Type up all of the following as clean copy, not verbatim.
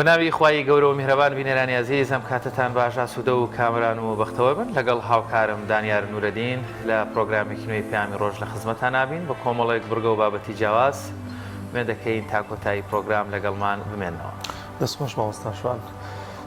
بەناوی خوای گەورە و میهرەبان بینەرانی عەزیز ئەم کاتتان باش ئاسوودە و کامران و بەختەوە بن لەگەڵ هاوکارم دانیار نورەدین لە پرۆگرامێکی نوێی پامی ڕۆژ لە خزمەتان نابین بە کۆمەڵێک بڕگە و بابەتی جیاواز مێ دەکەین تا کۆتایی پرۆگرام لەگەڵمان بمێنەوە. دەستخۆش مامۆستا شوان.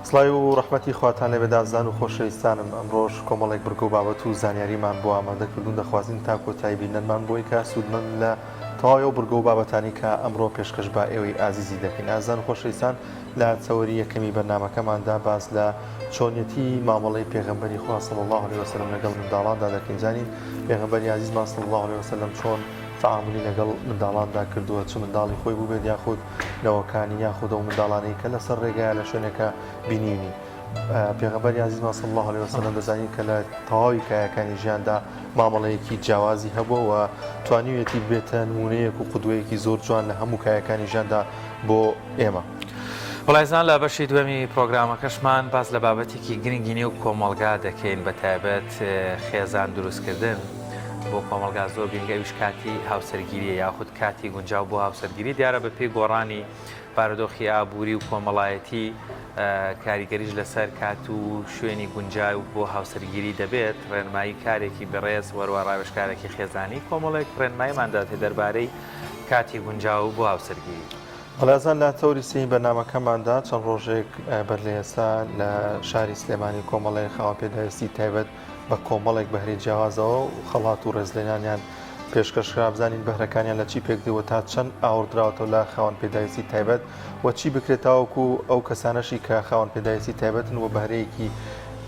سڵای و ڕەحمەتی خواتان لێ بێدازان و خۆشەویستانم ئەمڕۆژ کۆمەڵێک بڕگە و بابەت و زانیاریمان بۆ ئامادەکردوون دەخوازیین تا کۆتایی بینەرمان بۆی کە سوودمەند لە تەواوی و بڕگە و بابەتانی کە ئەمڕۆ پێشکەش بە ئێوەی ئازیزی دەکەین. ئازان و خۆشەویستان لە چەوەری یەکەمی بەرنامەکەماندا باز لە چۆنیەتی مامەڵەی پێغەمبەری خوا صلی الله علیه وسلم لەگەڵ منداڵاندا دەکەین. زانین پێغەمبەری عزیزمان صلی الله علیه وسلم چۆن تعاملی لەگەڵ منداڵاندا کردووە، چ منداڵی خۆی بوو بێت یاخود نەوەکانی یاخود ئەو منداڵانەی کە لەسەر ڕێگایە لە شوێنێکە بینیونی. پێغەمبەری عزیزمان صلی الله علیه وسلم دەزانین کە لە تەواوی کایەکانی ژیاندا مامەڵەیەکی جیاوازی هەبووە و توانیوێتی بێتە نمونەیەک و قودوەیەکی زۆر جوان لە هەموو کایەکانی ژیاندا بۆ ئێمە. بەڵایزان لە بەشی دووەمی پرۆگرامەکەشمان باز لە بابەتێکی گرنگی نێو کۆمەڵگا دەکەین بە تایبەت خێزان دروستکردن بۆ کۆمەڵگا زۆر گرنگەویش کاتی هاوسەرگیریە یاخود کاتی گونجاو بۆ هاوسەرگیری دیارە بە پێی گۆڕانی بارودۆخی ئابووری و کۆمەڵایەتی کاریگەریش لەسەر کات و شوێنی گونجاو بۆ هاوسەرگیری دەبێت ڕێنمایی کارێکی بەڕێز وەروە ڕاوێژکارێکی خێزانی کۆمەڵێک ڕێنماییمانداتێ دەربارەی کاتی گونجاو بۆ هاوسەرگیری. بەڵێزان لە تەوری سی بەرنامەکەماندا چەند ڕۆژێک بەر لە ئێستا لە شاری سلێمانی کۆمەڵی خاوەن پێداویستی تایبەت بە کۆمەڵێک بەهرەی جیاوازەوە و خەڵات و ڕێزلێنانیان پێشکەشکرا بزانین بەهرەکانیان لە چی پێکدەوە تا چەند ئاوردراوەتەوە لە خاوەن پێداویستی تایبەت و چی بکرێتەوەکو ئەو کەسانەشی کە خاوەن پێداویستی تایبەتن و بەهرەیەکی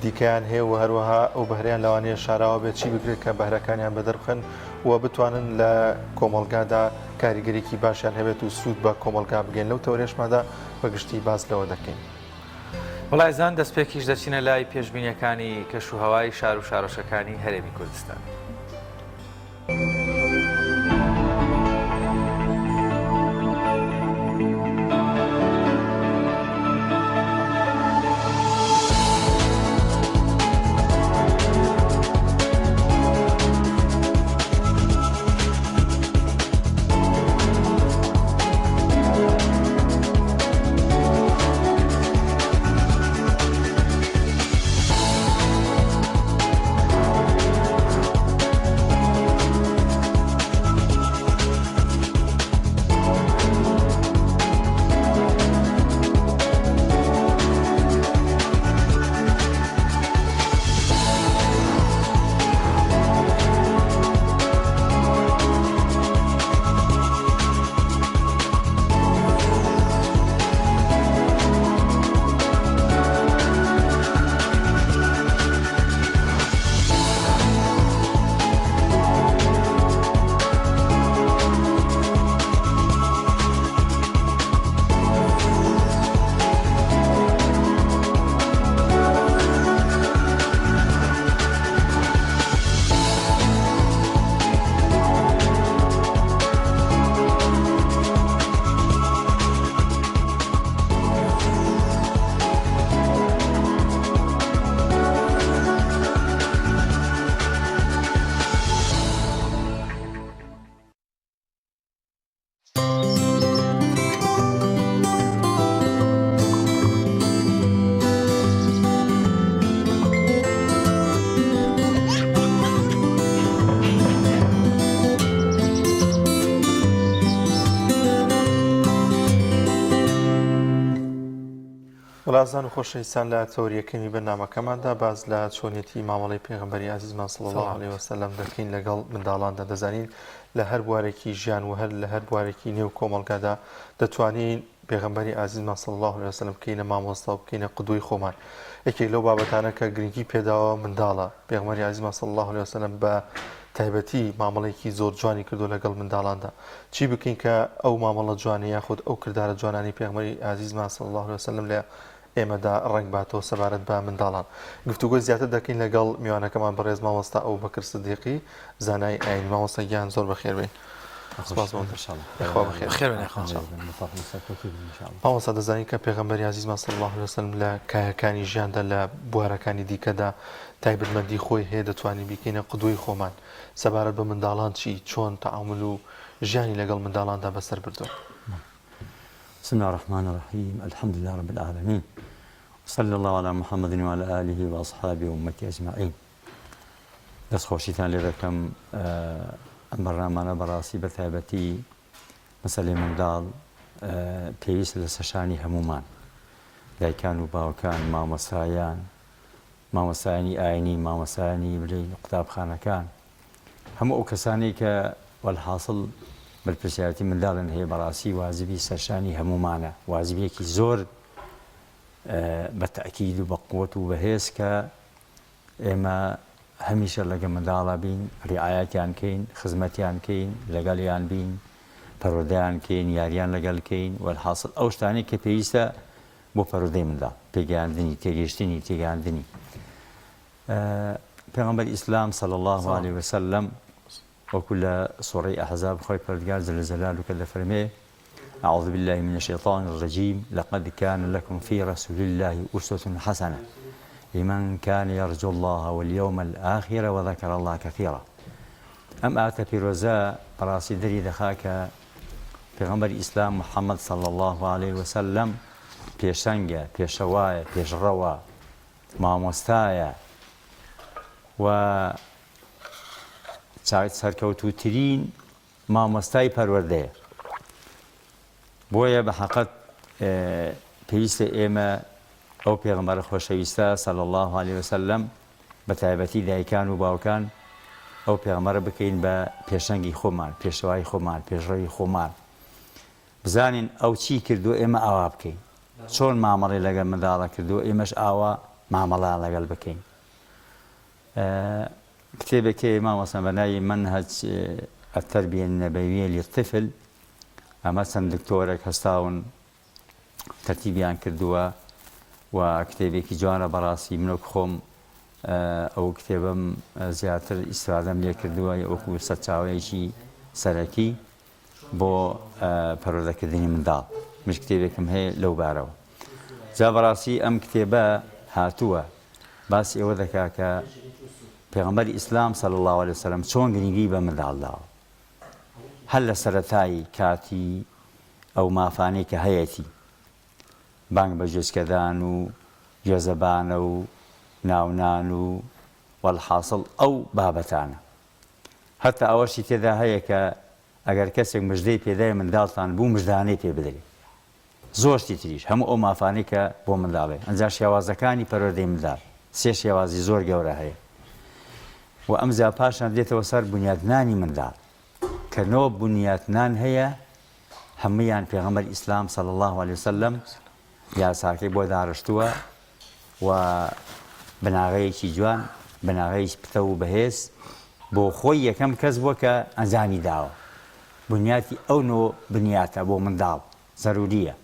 دیکەیان هەیە و هەروەها ئەو بەهرەیان لەوانەیە شاراوە بێت چی بکرێت کە بەهرەکانیان بەدەربخەن و بتوانن لە کۆمەڵگادا کاریگەرێکی باشیان هەبێت و سوود بە کۆمەڵگا بگەین. لەو تەورێشمادا بەگشتی باز لەوە دەکەین. وڵایزان دەستپێکیش دەچینە لای پێشبینیەکانی کەش و هەوای شار و شارۆچەکانی هەرێمی کوردستان. بەڵازان و خۆشەویستان لە تەوریەکەمی بەرنامەکەماندا باز لە چۆنیەتی مامەڵەی پێغەمبەری عزیزمان صلی الله علیه وسلم دەکەین لەگەڵ منداڵاندا. دەزانین لە هەر بوارێکی ژیان و هەر لە هەر بوارێکی نێو کۆمەڵگادا دەتوانین پێغەمبەری عزیزمان صلی الله علیه وسلم بکەینە مامۆستا و بکەینە قودوەی خۆمان. یەکێک لەو بابەتانە کە گرنگی پێداوە منداڵە. پێغەمبەری عزیزمان صلی الله علیه وسلم بە تایبەتی مامەڵێکی زۆر جوانی کردو لەگەڵ منداڵاندا. چی بکەین کە ئەو مامەڵە جوانی یاخود ئەو کردارە جوانانی پێغەمبەری عزیزمان صلی الله علیه وسلم لە ئێمەدا ڕنگ باتەوە سەبارەت بە منداڵان. گفتوگۆی زیاتر دەکەین لەگەڵ میوانەکەمان بەڕێز مامۆستا ئەوبەکر سدیقی زانای ئاین. مامۆستا گیان زۆر بەخێر بێن. مامۆستا دەزانین کە پێغەمبەری عزیزمان صلی الله علیه وسلم لە کایەکانی ژیاندا لە بوارەکانی دیکەدا تایبەتمەندی خۆی هەیە دەتوانین بیکەینە قودوەی خۆمان. سەبارەت بە منداڵان چی چۆن تەعامل و ژیانی لەگەڵ منداڵاندا بەسەر بردووە؟ بسم الله الرحمن الرحيم الحمد لله رب العالمين وصلى الله على محمد وعلى آله وأصحابه وأمته أجمعين دەست خۆشیتان لێ دەکەم ئەم بەڕنامانە بەڕاستی بە تایبەتی مەسەلەی منداڵ پێویستە لە سەرشانی هەمومان دایکان و باوکان مامۆستایانی ئاینی مامۆستایانی بڵێ قوتابخانەکان هەموو ئەو کەسانی کە وەلحاصڵ بەرپرسیارەتی منداڵن هەیە بەڕاستی واجبی سەرشانی هەمومانە واجبیەکی زۆر بە تەئکید و بە قووەت و بەهێز کە ئێمە هەمیشە لەگە منداڵە بین ڕیعایەتیان کەین خزمەتیان کەین لەگەڵیان بین پەروەردەیان کەین یاریان لەگەڵکەین وەلحاصڵ ئەو شتانەی کە پێویستە بۆ پەروەردەی منداڵ پێگەیاندنی تێگەیشتنی تێگەیاندنی پێغەمبەری ئیسلام صلی الله عليه وسلم وەکو لە سوڕەی ئەحزاب خۆی پەروەردگار جەل جەلالوهو دەفەرمێ أعوذ بالله من الشيطان الرجيم لقد كان لكم في رسول الله أسوة حسنة لمن كان يرجو الله واليوم الآخر وذكر الله كثيرا أم آتى بيروزا براسي دري دخاك پیغمبر إسلام محمد صلى الله عليه وسلم پێشەنگە پێشەوایە پێشڕەوە مامۆستایە و سەرکەوتووترین مامۆستای پەروەردەیە بۆیە بە حەقەت پێویستە ئێمە ئەو پێغەمبەرە خۆشەویستە صلی الله عليه وسلم بە تایبەتی دایکان و باوکان ئەو پێغەمبەرە بکەین بە پێشەنگی خۆمان پێشەوای خۆمان پێشڕەوی خۆمان بزانین ئەو چی کردو ئێمە ئاوا بکەین چۆن مامەڵی لەگەڵ منداڵە کردو ئێمەش ئاوا مامەڵا لەگەڵ بکەین کتێبێکی مامۆستا بەناوی منهج التربية النبوية للطفل ئەمە چەند دکتۆرێک هەستاون تەرتیبیان کردووە و کتێبێکی جوانە بەڕاستی منۆک خۆم ئەو کتێبم زیاتر ئیسفادەم لێ کردووە وەکو سەرچاوەیەکی سەرەکی بۆ پەروەردەکردنی منداڵ مش کتێبێکم هەیە لەو بارەوە جا بەڕاستی ئەم کتێبە هاتووە باسی ئەوە دەکا کە پێغەمبەری ئیسلام صلی الله عليه وسلم چۆن گرنگی بە منداڵ داوە هەر لە سەرەتای کاتی ئەو مافانەی کە هەیەی بانگ بە جێچکەدان و گوێزەبانە و ناونان و وەڵحاصڵ ئەو بابەتانە هەتا ئەوەشی تێدا هەیە کە ئەگەر کەسێک مژدەی پێدای منداڵتان بوو مژدانەی پێ بدرێت زۆرشتی تریش هەموو ئەو مافانەی کە بۆ منداڵێ ئەنجا شێوازەکانی پەروەردەی منداڵ سێ شێوازی زۆر گەورە هەیە و ئەمجا پاشان دێتەوە سەر بنیادنانی منداڵ کە نۆ بنیادنان هەیە هەمویان پێغەمبەری ئیسلام صلی الله عليه وسلم یاساکەی بۆ داڕشتووە و بناغەیەکی جوان بناغەیەکی پتە و بەهێز بۆ خۆی یەکەم کەس بووە کە ئەنجامی داوە بنیاتی ئەو نۆ بنیاتە بۆ منداڵ ضروریە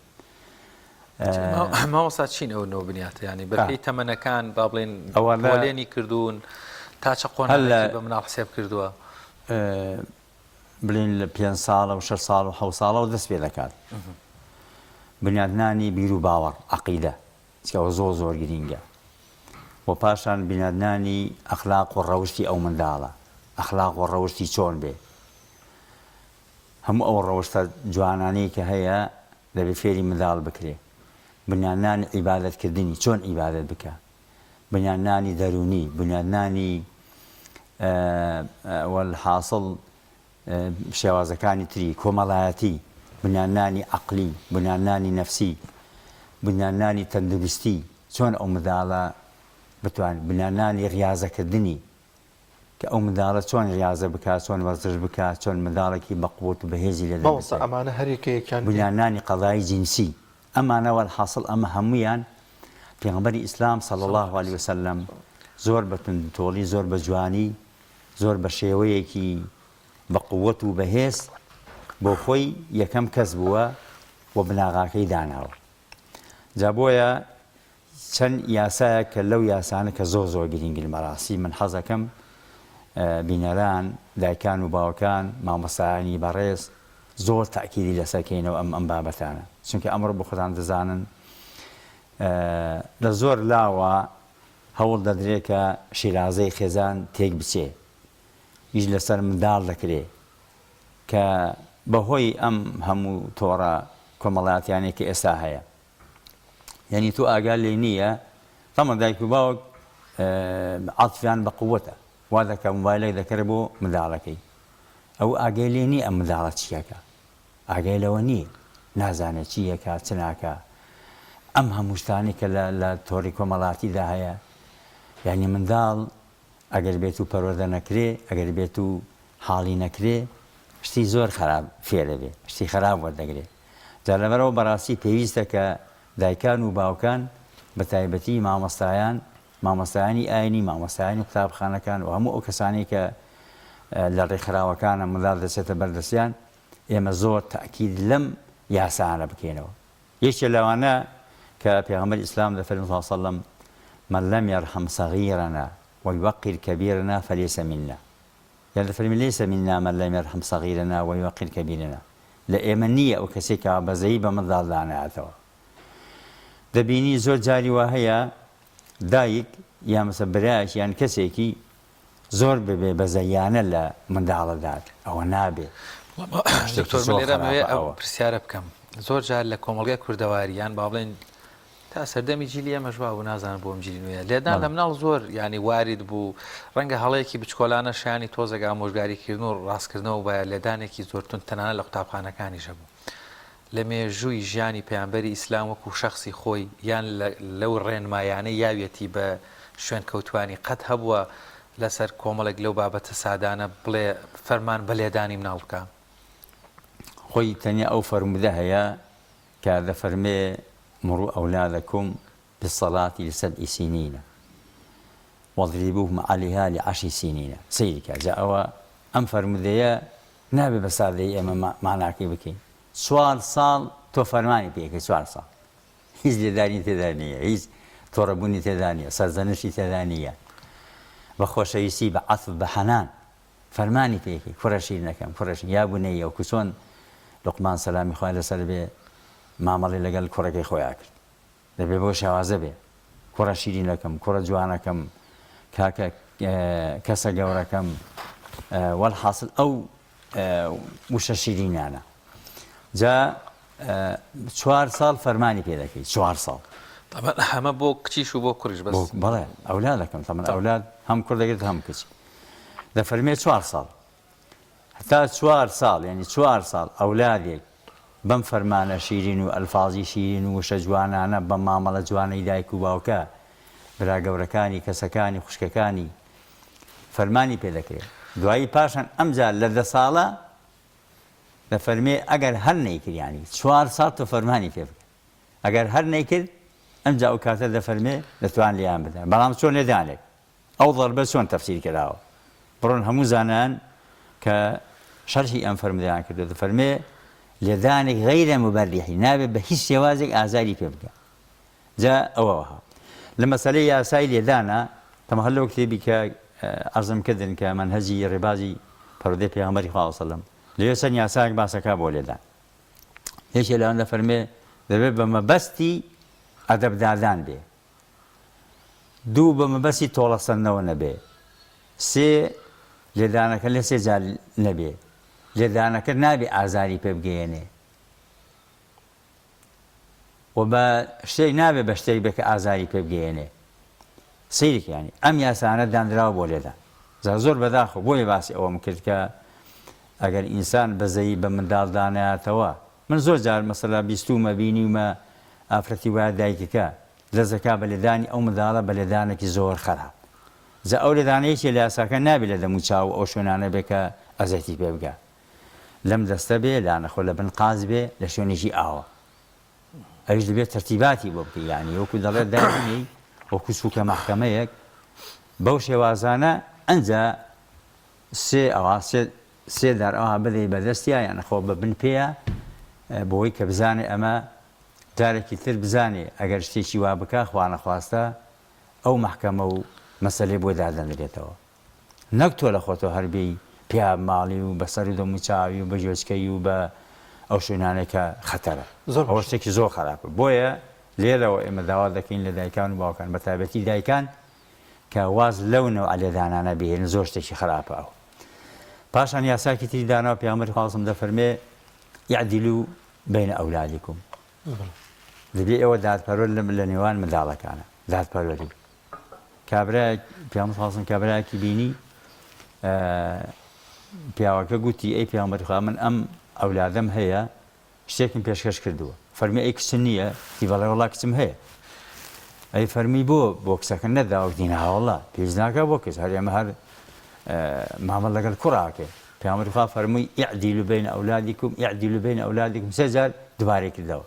مامۆستا چین ئەو نۆ بنیاتە ینی بەپێی تەمەنەکان با بڵێن پۆلێنی کردوون تا چە قۆناغێکی بە مناڵ حسێب کردووە بڵێن لە 5 ساڵە و 6 ساڵ و 7 ساڵەوە دەست پێ دەکات بنیادنانی بیر و باوەڕ عەقیدە چکەوە زۆر زۆر گرینگە و پاشان بنیادنانی ئەخلاق و ڕەوشتی ئەو منداڵە ئەخلاق و ڕەوشتی چۆن بێ هەموو ئەو ڕەوشتە جوانانەی کە هەیە دەبێت فێری منداڵ بکرێ بنیادنانی عیبادەتکردنی چۆن عیبادەت بکە بنیادنانی دەرونی بنیادنانی وەلحاصڵ شێوازەکانی تری کۆمەڵایەتی بنیادنانی عەقلی بنیادنانی نەفسی بنیادنانی تەندروستی چۆن ئەو منداڵە بتوانێت بنیادنانی ڕیاضەکردنی کە ئەو منداڵە چۆن ڕیاضە بکات چۆن وەرزش بکات چۆن منداڵێکی بەقووت و بەهێزی لێ مامۆستا ئەمانە هەریەکەیەکیان بنیادنانی قەضای جینسی ئەمانە وەلحاصڵ ئەمە هەموویان پێغەمبەری ئیسلام صلی الله عليه وسلم زۆر بە توندوتۆڵی زۆر بە جوانی زۆر بە شێوەیەکی بە قووەت و بەهێز بۆ خۆی یەکەم کەس بووە و بناغاکەی داناوە جا بۆیە چەند یاسایە کە لەو یاسانە کە زۆر زۆر گرنگن بەڕاستی من حەزەکەم بینەران دایکان و باوکان مامۆستایانی بەڕێز زۆر تاکیدی لەسەرکەینەوە ئەم بابەتانە چونکە ئەمڕۆ بۆ خۆتان دەزانن لە زۆر لاوە هەوڵ دەدرێت کە شیرازەی خێزان تێک بچێ هیچ لەسەر منداڵ دەکرێت کە بەهۆی ئەم هەموو تۆڕە کۆمەڵایەتیانێکی ئێستا هەیە یعنی تو ئاگال لێ نییە تەمە دایک و باوک عاتفیان بە قووەتە وا دەکە مۆبایلێک دەکرێت بۆ منداڵەکەی ئەو ئاگای لێ نییە ئەم منداڵە چیەکە ئاگای لەوە نییە نازانێت چیەکە چ ناکە ئەم هەموو شتانی کە لە تۆڕی کۆمەڵاتیدا هەیە یعنی منداڵ ئەگەر بێت و پەروەردە نەکرێ ئەگەر بێت و حاڵی نەکرێ شتی زۆر خراپ فێرە بێ شتی خراپ وەردەگرێت جا لەبەرەوە بەڕاستی پێویستە کە دایکان و باوکان بە تایبەتی مامۆستایانی ئاینی مامۆستایانی قوتابخانەکان و هەموو ئەو کەسانی کە لە ڕێکخراوەکانە منداڵ دەچێتە بەردەستیان ئێمە زۆر تاکید لەم یاسانە بکەینەوە یەکێ لەوانە کە پێغەمبەری ئیسلام دەفەرمێت صلی الله علیه وسلم من لم يرحم صغيرنا ويوقر كبيرنا فليس منا يعني دەفەرمێت ليس منا من لم يرحم صغيرنا ويوقر كبيرنا لە ئێمە نییە ئەو کەسێکە بەزەیی بە منداڵ دانایەتەوە دەبینی زۆر جاری وا هەیە دایک یا مەسە برایش یان کەسێکی زۆر ببێ بەزەیانە لە منداڵەدات ئەوە نابێ دکتۆر لێرەمەوێ ئەو پرسیارە بکەم زۆر جار لە کۆمەڵگەی کوردەواریان با بڵێن تا سەردەمی جیلی ئەمەش بوو نازانم بۆم جیلی نوێ لێدان لە مناڵ زۆر ینی وارد بوو ڕەنگە هەڵەیەکی بچکۆلانە شانی تۆزێک ئامۆژگاریکردن و ڕاستکردنەوە بە لێدانێکی زۆرتون تەنانە لە قوتابخانەکانیشە بوو لە مێژووی ژیانی پەیامبەری ئیسلام وەکو شەخصی خۆی یان لەو ڕێنمایانەی یاویەتی بە شوێن کەوتوانی قەت هەبووە لەسەر کۆمەڵێک لەو بابەتە سادانە بڵێ فەرمان بە لێدانی مناڵ بکە خۆی تەنیا ئەو فەرمودە هەیە کە دەفەرمێ مروا أولادكم بالصلاة لسبع سنين واضربوهم عليها لعشر سنين سيرك جاء أم فرمودية نابي بسادة أما معناك بكين سوال صال تو فرماني بيك سوال صال هيز لداني تدانية هيز تربوني تدانية سرزنشي تدانية بخوشيسي بعطف بحنان فرماني بيك فرشي نكم فرشي يا بني وكسون لقمان سلامي خوالي سلبي مامەڵی لەگەڵ کوڕەکەی خۆیان کرد دەبێ بۆ شێوازە بێ کوڕە شیرینەکەم کوڕە جوانەکەم کاکە کەسە گەورەکەم وەڵحاصل ئەو وشە شیرینانە جا 4 ساڵ فەرمانی پێ دەکەیت 4 ساڵ هەمە بۆ کچیش و بۆ کوڕیش بەس بەڵێ ئەولادەکەم تەمەن ئەولاد هەم کوڕ دەگرێت هەم کچ دەفەرمێت 4 ساڵ هەتا 4 ساڵ یعنی 4 ساڵ ئەولادێک بەم فەرمانە شیرین و ئەلفازی شیرین و وشە جوانانە بە مامەڵە جوانەی دایک و باوکە برا گەورەکانی کەسەکانی خوشکەکانی فەرمانی پێ دەکرێت دوایی پاشان ئەمجار لە 10 ساڵە دەفەرمێ ئەگەر هەر نەیکردیانی 4 ساڵ تۆ فەرمانی پێ بکە ئەگەر هەر نەیکرد ئەمجا ئەو کاتە دەفەرمێ دەتوان لێیان بدەن بەڵام چۆن لێدانێک ئەو ضەربە چۆن تەفسیر کراوە بڕۆن هەموو زانان کە شەرحی ئەم فەرمودەیان کردو دەفەرمێ لێدانێک غەیرە مبەرریحی نابێت بە هیچ شێوازێک ئازاری پێ بکە جا ئەوەوەها لە مەسەلەی یاسای لێدانە تەمە هەر لەو کتێبی کە عەرزم کردن کە مەنهەجی ڕێبازی پەروەردەی پێغەمبەری خوا سەڵەم لەوێ چەند یاسایەک باسەکا بۆ لێدان یەکێ لەوان دەفەرمێ دەبێت بە مەبەستی ئەدەبدادان بێ 2 بە مەبەستی تۆڵەسەندنەوە نەبێ 3 لێدانەکە لە 3 جار نەبێ لێدانەکە نابێ ئازاری پێ بگەێنێ و بە شتێک نابێ بە شتێک بێ کە ئازاری پێ بگەێنێ سیرێکیانی ئەم یاسانە دانراوە بۆ لێدان زۆر بەداخۆ بۆیە باسی ئەوەم کرد کە ئەگەر ئینسان بەزەیی بە منداڵ دانایەتەوە من زۆر جار مەسەلا بیستومە بینیمە ئافرەتی وایە دایکەکە دەزەکا بە لێدانی ئەو منداڵە بە لێدانێکی زۆر خراپ جا ئەو لێدانەیەکی لە یاساکە نابێت لە دەموو چاو ئەو شوێنانە بێ کە ئەزەیتی پێ بگە لەم دەستە بێ لا نەخۆ لە بن قاز بێ لە شوێنێکی ئاوە ئەویش دەبێت تەرتیباتی بۆ بکە یانی وەکو دەڵێت دایانی وەکو سووکە مەحکەمەیەک بەو شێوازانە ئەنجا سێ دار ئەوها بدەی بەدەستیا یان نەخۆ بە بن پێیە بۆی کە بزانێ ئەمە جارێکی تر بزانێ ئەگەر شتێکی وا بکە خوا نەخواستە ئەو مەحکەمە و مەسەلەی بۆ دادەنرێتەوە نەک تۆ لە خۆتۆ هەربی پیا ماڵی و بەسەر و دەموچاوی و بە جۆچکەی و بە ئەو شوێنانێکە خەتەرە ئەوە شتێکی زۆر خراپە بۆیە لێرەوە ئێمە داوا دەکەین لە دایکان و باوکان بە تایبەتی دایکان کە واز لەونەوە لێدانانە بهێن زۆر شتێکی خراپە ئەو پاشان یاساکی تری داناوە پێغەمبەری خوا دەفەرمێ یعدیلوا بين أولادكم دەبێ ئێوە دادپەروەر لە نێوان منداڵەکانە دادپەروەری کابرایەک پیامبەر خاصن کابرایەکی بینی پیاوەکە گوتی ئەی پیامبەری خوا من ئەم ئەولادەم هەیە شتێکم پێشکەش کردووە فەرمی ئەی کچ نییە دی بەڵێ وەڵا کچم هەیە ئەی فەرمی بۆ کچەکە نەداوە دینە هاوڵا پێویست ناکە بۆ کەس هەر ئێمە هەر مامەڵ لەگەڵ کوڕاکێ پیامبەری خوا فەرمووی ئیعدیلوا بین ئەولادیکم ئیعدیلوا بین ئەولادیکم سێ جار دووبارەی کردەوە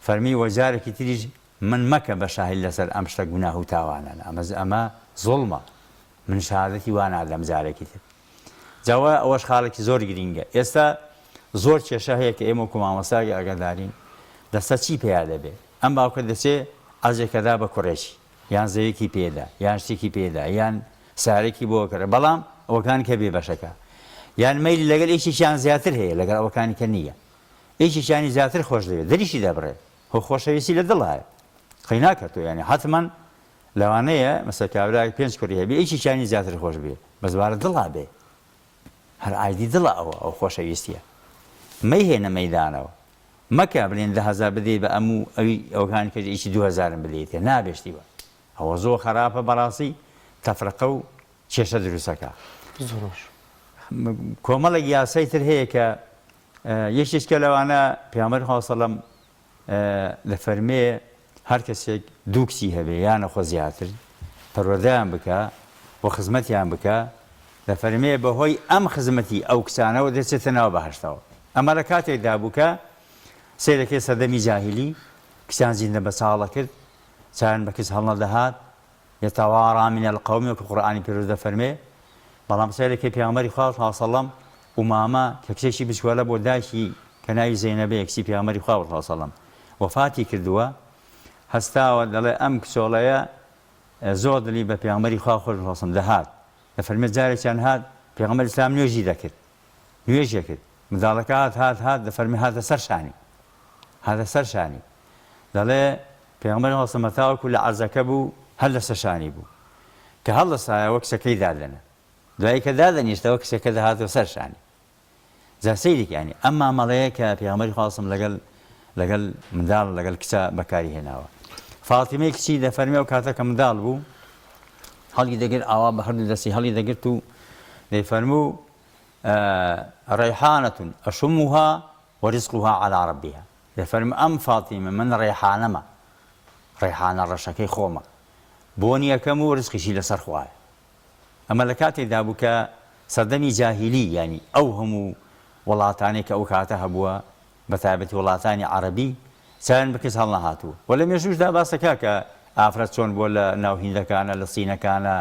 فەرمی وەجارێکی تریش من مەکە بە شاهید لەسەر ئەم شتە گوناه و تاوانانە ئەمە زوڵمە من شهادەتی وا نادەم جارێکی تر جاوە ئەوەش خاڵێکی زۆر گرینگە ئێستا زۆر کێشە هەیە کە ئێمە وەکو مامۆستاگە ئاگادارین دەستە چی پێیا دەبێ ئەم باوکە دەچێ ئازێکەدا بە کوڕێکی یان زەویەکی پێدا یان شتێکی پێدا یان سارێکی بۆ کردە بەڵام ئەوەکانی کە بێ بەشەکە یان مەیلی لەگەڵ ئێکێکیان زیاتر هەیە لەگەڵ ئەوەکانی کە نییە ئێکێکیانی زیاتر خۆش دەوێت دەریشی دەبڕێ هۆ خۆشەویستی لە دڵ هەیە خەی ناکات تۆ یعنی حتمما لەوانەیە مەسەل کابرای 5 کوڕی هەبێ ئێکێکیانی زیاتر خۆش بێ بەزبارە دڵا بێ هەر ئایدی دڵە ئەو خۆشەویستیە مەیهێنە مەیدانەوە مەکە بڵێن 10,000 بدەیت بە ئەموو ئەوکانی کە ئیشی 2,000 بدەیت نابێشتی بە ئەوە زۆر خراپە بەڕاستی تەفرقە و کێشە دروستەکە کۆمەڵێک یاسای تر هەیە کە یەکێکە لەوانە پیامبەر خۆسەڵەم دەفەرمێ هەر کەسێک دوو کچی هەبێ یانە خۆ زیاتر پەروەردەیان بکە و خزمەتیان بکە دەفەرمێ بەهۆی ئەم خزمەتی ئەو کچانەوە دەچێتە ناو بەهەشتەوە ئەمە لە کاتێکدا بووکە سیرەکەی سەردەمی جاهیلی کچان زیندە بە چاڵە کرد چیان بە کەس هەڵنەدەهات یەتەوارا من القەوم وەکو قورئانی پیرۆز دەفەرمێ بەڵام سیرەکەی پیامبەری خوا صلی الله علیه وسلم ئومامە کە کچێکی بچکۆلە بۆ دایکی کە ناوی زەینەبەیە کچی پیامبەری خوا صلی الله علیه وسلم وفاتی کردووە هەستاوە دەڵێ ئەم کچۆڵەیە زۆر دڵی بە پیامبەری خوا خۆش وسلم دەهات دەفەرمێ جارێکیان هات پیامبەر ئیسلام نوێژی دەکرد نوێژی کرد منداڵەکە هات دەفەرمێ هاتە سەر شانی دەڵێ پیامبەر وسلم تاوەکو لە عەرزەکە بوو هەر لە سەر شانی بوو کە هەڵدەسایەوە کچەکەی دادەنە دوایی کە دادەنیشتەوە کچەکە دەهاتەوە سەر شانی جا سەیرێکی ینی ئەم مامەڵەیە کە پیامبەری خوا لەگەڵ منداڵ لەگەڵ کچە بەکاری هێناوە فاتیمەی کچی دەفەرمێ و کاتە کە منداڵ بوو هەڵی دەگرت ئاوا بە هەردوو دەستی هەڵی دەگرت و دەیفەرموو ڕەیحانەتون ئەشموها وەرزقها عەلی ڕەبیها دەفەرمێ ئەم فاتیمە من ڕەیحانەمە ڕەیحانە ڕەشەکەی خۆمە بۆنی یەکەم و ڕزقیشی لەسەر خوایە ئەمە لە کاتێکدا بوو کە سەردەمی جاهیلی ینی ئەو هەموو وڵاتانێک کە ئەو کاتە هەبووە بە تایبەتی وڵاتانی عەرەبی چیان بکەس هەڵ نەهاتووە و لە مێژوشدا باسەکە کە ئافرەت چۆن بۆ لە ناو هیندەکانە لە سینەکانە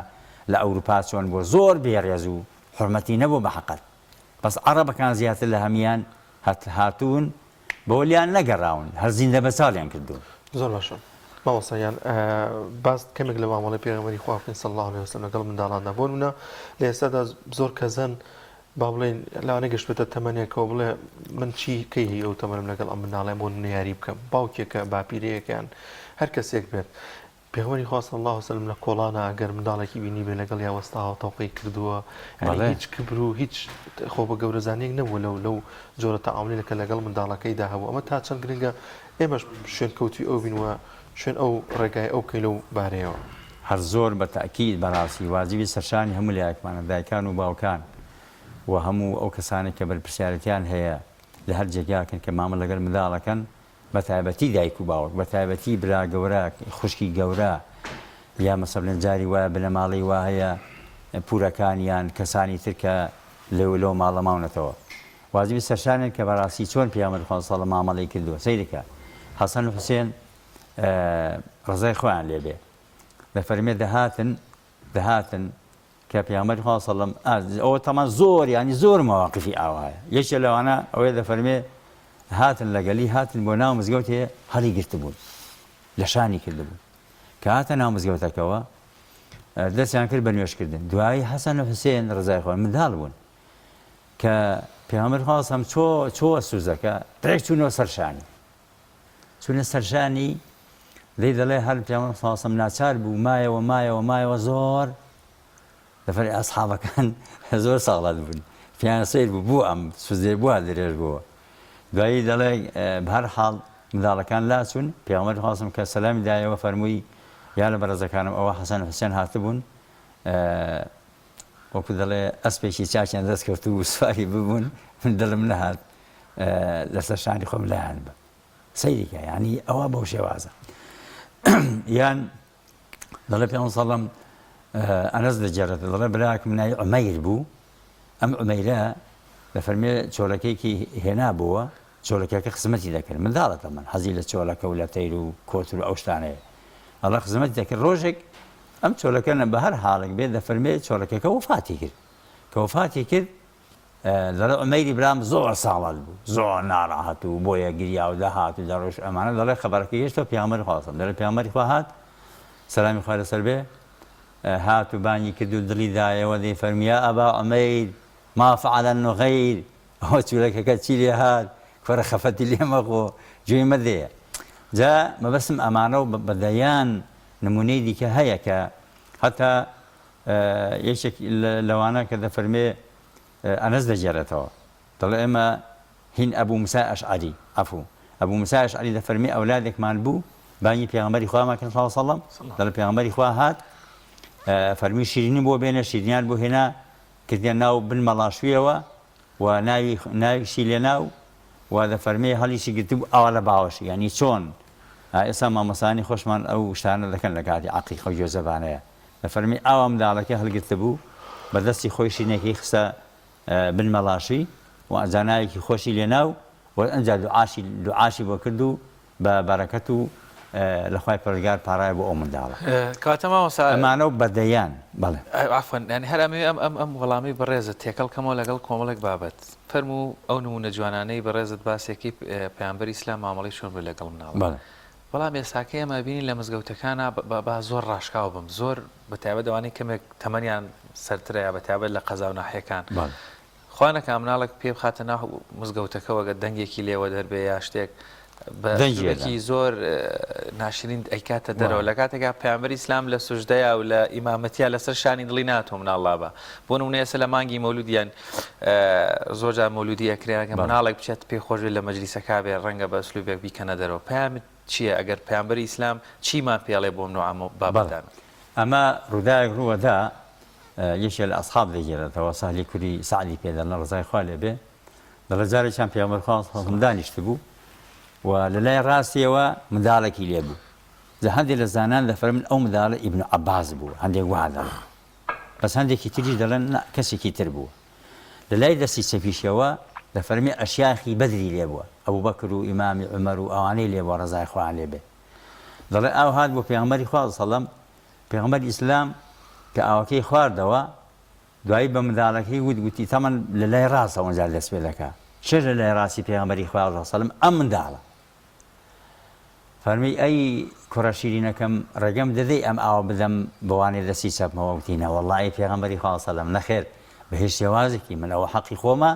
لە ئەوروپا چۆن بۆ زۆر بێڕێز و حورمەتی نەبوو بە حەقەت بەس عەرەبەکان زیاتر لە هەمیان هاتوون بەوە لیان نەگەڕاون هەر زیندە بە چاڵیان کردوون زۆر باشە مامۆستایان باس کەمێک لە مامەڵەی پێغەمبەری خوا بکەین صلی الله علیه وسلم لەگەڵ منداڵاندا بۆ نمونە لە ئێستادا زۆر کەسان با بڵێن لەوانەیە گەشت بێتە تەمەنێکەوە بڵێ من چی کەی هەیە ئەو تەمەنم لەگەڵ ئەم منداڵەیە بۆ نەیاری بکەم باوکێکە باپیرەیەکیان هەر کەسێک بێت پێغەمبەری خوا صلی الله علیه وسلم لە کۆڵانە ئەگەر منداڵێکی بینی بێ لەگەڵ یا وەستاوە تەوقەی کردووە هیچ کبر و هیچ خۆ بە گەورەزانیەک نەبووە لەو جۆرە تەعاملی کە لەگەڵ منداڵەکەیدا هەبوو ئەمە تا چەند گرنگە ئێمەش شوێن کەوتی ئەو بینوە شوێن ئەو ڕێگای ئەو کەی لەو بارەیەوە هەر زۆر بە تاکید بەڕاستی واجبی سەرشانی هەموو لایەکمانە دایکان و باوکان و هەموو ئەو کەسانێک کە بەرپرسیارەتیان هەیە لە هەر جێگاکەن کە مامە لەگەڵ منداڵەکەن بە تایبەتی دایک و باوک بە تایبەتی برا گەورە خوشکی گەورە یا مەسەڵەن جاری وایە بنە ماڵی وا هەیە پورەکانیان کەسانی تر کە لەو ماڵە ماونەتەوە واجبی سەرشانێک کە بەڕاستی چۆن پیامبەر خوا صلی الله مامەڵەی کردووە سەیرەکە حەسەن و حوسێن ڕزای خۆیان لێبێ دەفەرمێ دەهاتن کە پیامبەری خوا صلی الله ئەوە تەمان زۆر ینی زۆر مەواقفی ئاوایە یەکێ لەوانە ئەوەیە دەفەرمێ هاتن لەگەلی هاتن بۆ ناو مزگەوتێ هەڵی گرتبوون لە شانی کردبوون کە هاتە ناو مزگەوتەکەوە دەستیان کرد بە نوێشکردن دوایی حەسەن و حوسێن ڕزای خۆیان منداڵ بوون کە پیامبەر خوا صلی الله چۆ سوزەکە درێک چوونەوە سەر شانی چونە سەرشانی دەڵێ هەر پیامبەر صلی الله علیه و سلم ناچار بوو مایەوە زۆر دەفەرمێ ئەسحابەکان زۆر ساڵات بوون پیان سیر بوو ئەم سوزێ بووە درێژ بووە دوایی دەڵێ بەهەر حاڵ منداڵەکان لاچوون پێغەمبەری خواستم کە سەلامی دایەوە فەرمووی یا لە بەڕێزەکانم ئەوە حەسەن و حوسێن هاتبوون وەکو دەڵێ ئەسپێکی چاکیان دەست کەوت و سواری ببوون من دڵم نەهات لەسەر شانی خۆم لایەن بە سەیریکە یعنی ئەوە بەو شێوازە یان دەڵێ پێغەمبەر سەڵەم ئەنەس دەجێڕێت دەڵێ براکەم ناوی عومەیر بوو ئەم عومەیرە دەفەرمێ چۆلەکەیەکی هێنا بووە چۆلەکەکە خزمەتی دەکرد منداڵەکە من حەزی لە چۆلەکە و لە تەیر و کۆتر و ئەو شتانەیە ئەڵە خزمەتی دەکرد ڕۆژێک ئەم چۆلەکە بە هەر حاڵێک بێت دەفەرمێ چۆلەکەکە وفاتی کرد کە وفاتی کرد دەڵێ عومەیری برام زۆر ساڵات بوو زۆر ناڕاحەت و بۆیە گریا و دەهات و دەڕۆژ ئەمانە دەڵێ خەبەرەکە هێشتا پێغەمبەری خواستم دەڵێ پێغەمبەری خوا هات سەلامی خوا لەسەر بێ هات و بانگی کرد و دڵی دایەوە دەی فەرمی یا ئەبا عومەیر ما فعل النغیر ئەوە چولەکەکە چی لێ هات کۆرە خەفەتی لێ مەخۆ گوێی مەدەیە جا مەبەستم ئەمانە و بەدەیان نمونەی دیکە هەیە کە هەتا یەکێک لەوانە کە دەفەرمێ ئەنەس دەجێڕێتەوە دەڵێ ئێمە هین ئەبوو موسا ئەشعەری عەفوو ئەبوو موسا ئەشعەری دەفەرمێ ئەولادێکمان بوو بانگی پێغەمبەری خوامان کرد صلی الله علیه و سلم دەڵێ پێغەمبەری خوا هات فەرمی شیرینی بۆ بێنە شیرینیان بۆ هێنا کردیان ناو بن مەڵاشویەوە و ناویشی لێ ناو و دەفەرمێ هەڵیشی گرتبوو ئەوە لە باوەشی یعنی چۆن ئێستا مامۆسانی خۆشمان ئەو شتانە دەکەن لە کاتی عەقیقە و گوێزەبانەیە دەفەرمی ئەوە منداڵەکە هەڵگرتە بوو بەدەستی خۆی شینێکی خستە بن مەڵاشی و ئەجانایەکی خۆشی لێ ناو و ئەنجا دوعاشی بۆ کرد و بە بەرەکەت و لە خوای پەروەردگار پاڕایە بۆ ئەو منداڵە کاتە مامۆستا ئەمانە و بەدەیان بەڵێ عەفوەن ینی هەر ئەم وەڵامی بەڕێزت تێکەڵکەمەوە لەگەڵ کۆمەڵێک بابەت فەرموو ئەو نمونە جوانانەی بەڕێزت باسێکی پەیامبەری ئیسلام مامەڵەی چۆن بوو لەگەڵ مناڵ بەڵام ئێستاکە ئێمە بینی لە مزگەوتەکانە با زۆر ڕاشکاو بم زۆر بەتایبەت ئەوانەی کەمێک تەمەنیان سەرترەیە بەتایبەت لە قەزا و ناحیەکان خوا نەکا مناڵێک پێ بخاتە ناو مزگەوتەکەەوە گە دەنگێکی لێوە دەربێ یا شتێک بەکی زۆر ناشرین ئەیکاتە دەرەوە لە کاتێکا پەیامبەری ئیسلام لە سوژدەیە و لە ئیمامەتیە لەسەر شانی دڵی ناتۆ مناڵڵا بە بۆ نمونە ئێستا لە مانگی مەولودیان زۆر جار مەولودی ئەکرێنەکە مناڵێک بچێت پێی خۆش لە مەجلیسەکە بێ ڕەنگە بە ئەسلوبێک بیکەنە دەرەوە پەیامت چییە ئەگەر پەیامبەری ئیسلام چیمان پێڵێ بۆ منۆ بابەتان ئەمە ڕووداوێک ڕووەدا یەکێ لە ئەسحاب دەگێرێتەوە ساحلی کوری سعدی پێدەڵێن ڕزای خوا لێ بێ دەڵێ جارێکیان پێغەمبەر خوا دانیشت بوو و لە لای ڕاستیەوە منداڵێکی لێ بوو هەندێک لە زانان دەفەرمن ئەو منداڵە ئیبن عەباس بوو هەندێک وا دەڵێن بەس هەندێکی تری دەڵێن کەسێکی تر بوو لە لای دەستی چەپیشەوە دەفەرمێ ئەشیاخی بەدری لێ بووە ئەبوو بەکر و ئیمامی عومەر و ئەوانەی لێ بووە ڕزای خوا لێ بێ دەڵێ ئاو هات بۆ پێغەمبەری خوا سەڵەم پێغەمبەری ئیسلام کە ئاوەکەی خواردەوە دوایی بە منداڵەکەی وتی تەمەن لە لای ڕاستە ئەوەنجا دەست پێ دەکا چێژ لە لای ڕاستی پێغەمبەری خوا سەڵەم ئەم منداڵە فەرمی ئەی کوڕە شیرینەکەم ڕێگەم دەدەی ئەم ئاوە بدەم بەوانێ دەستی چەپمەوە وتینە وەڵڵی پێغەمبەری خوا سەڵەم نەخێر بە هیچ شێوازێکی من ئەوە حەقی خۆمە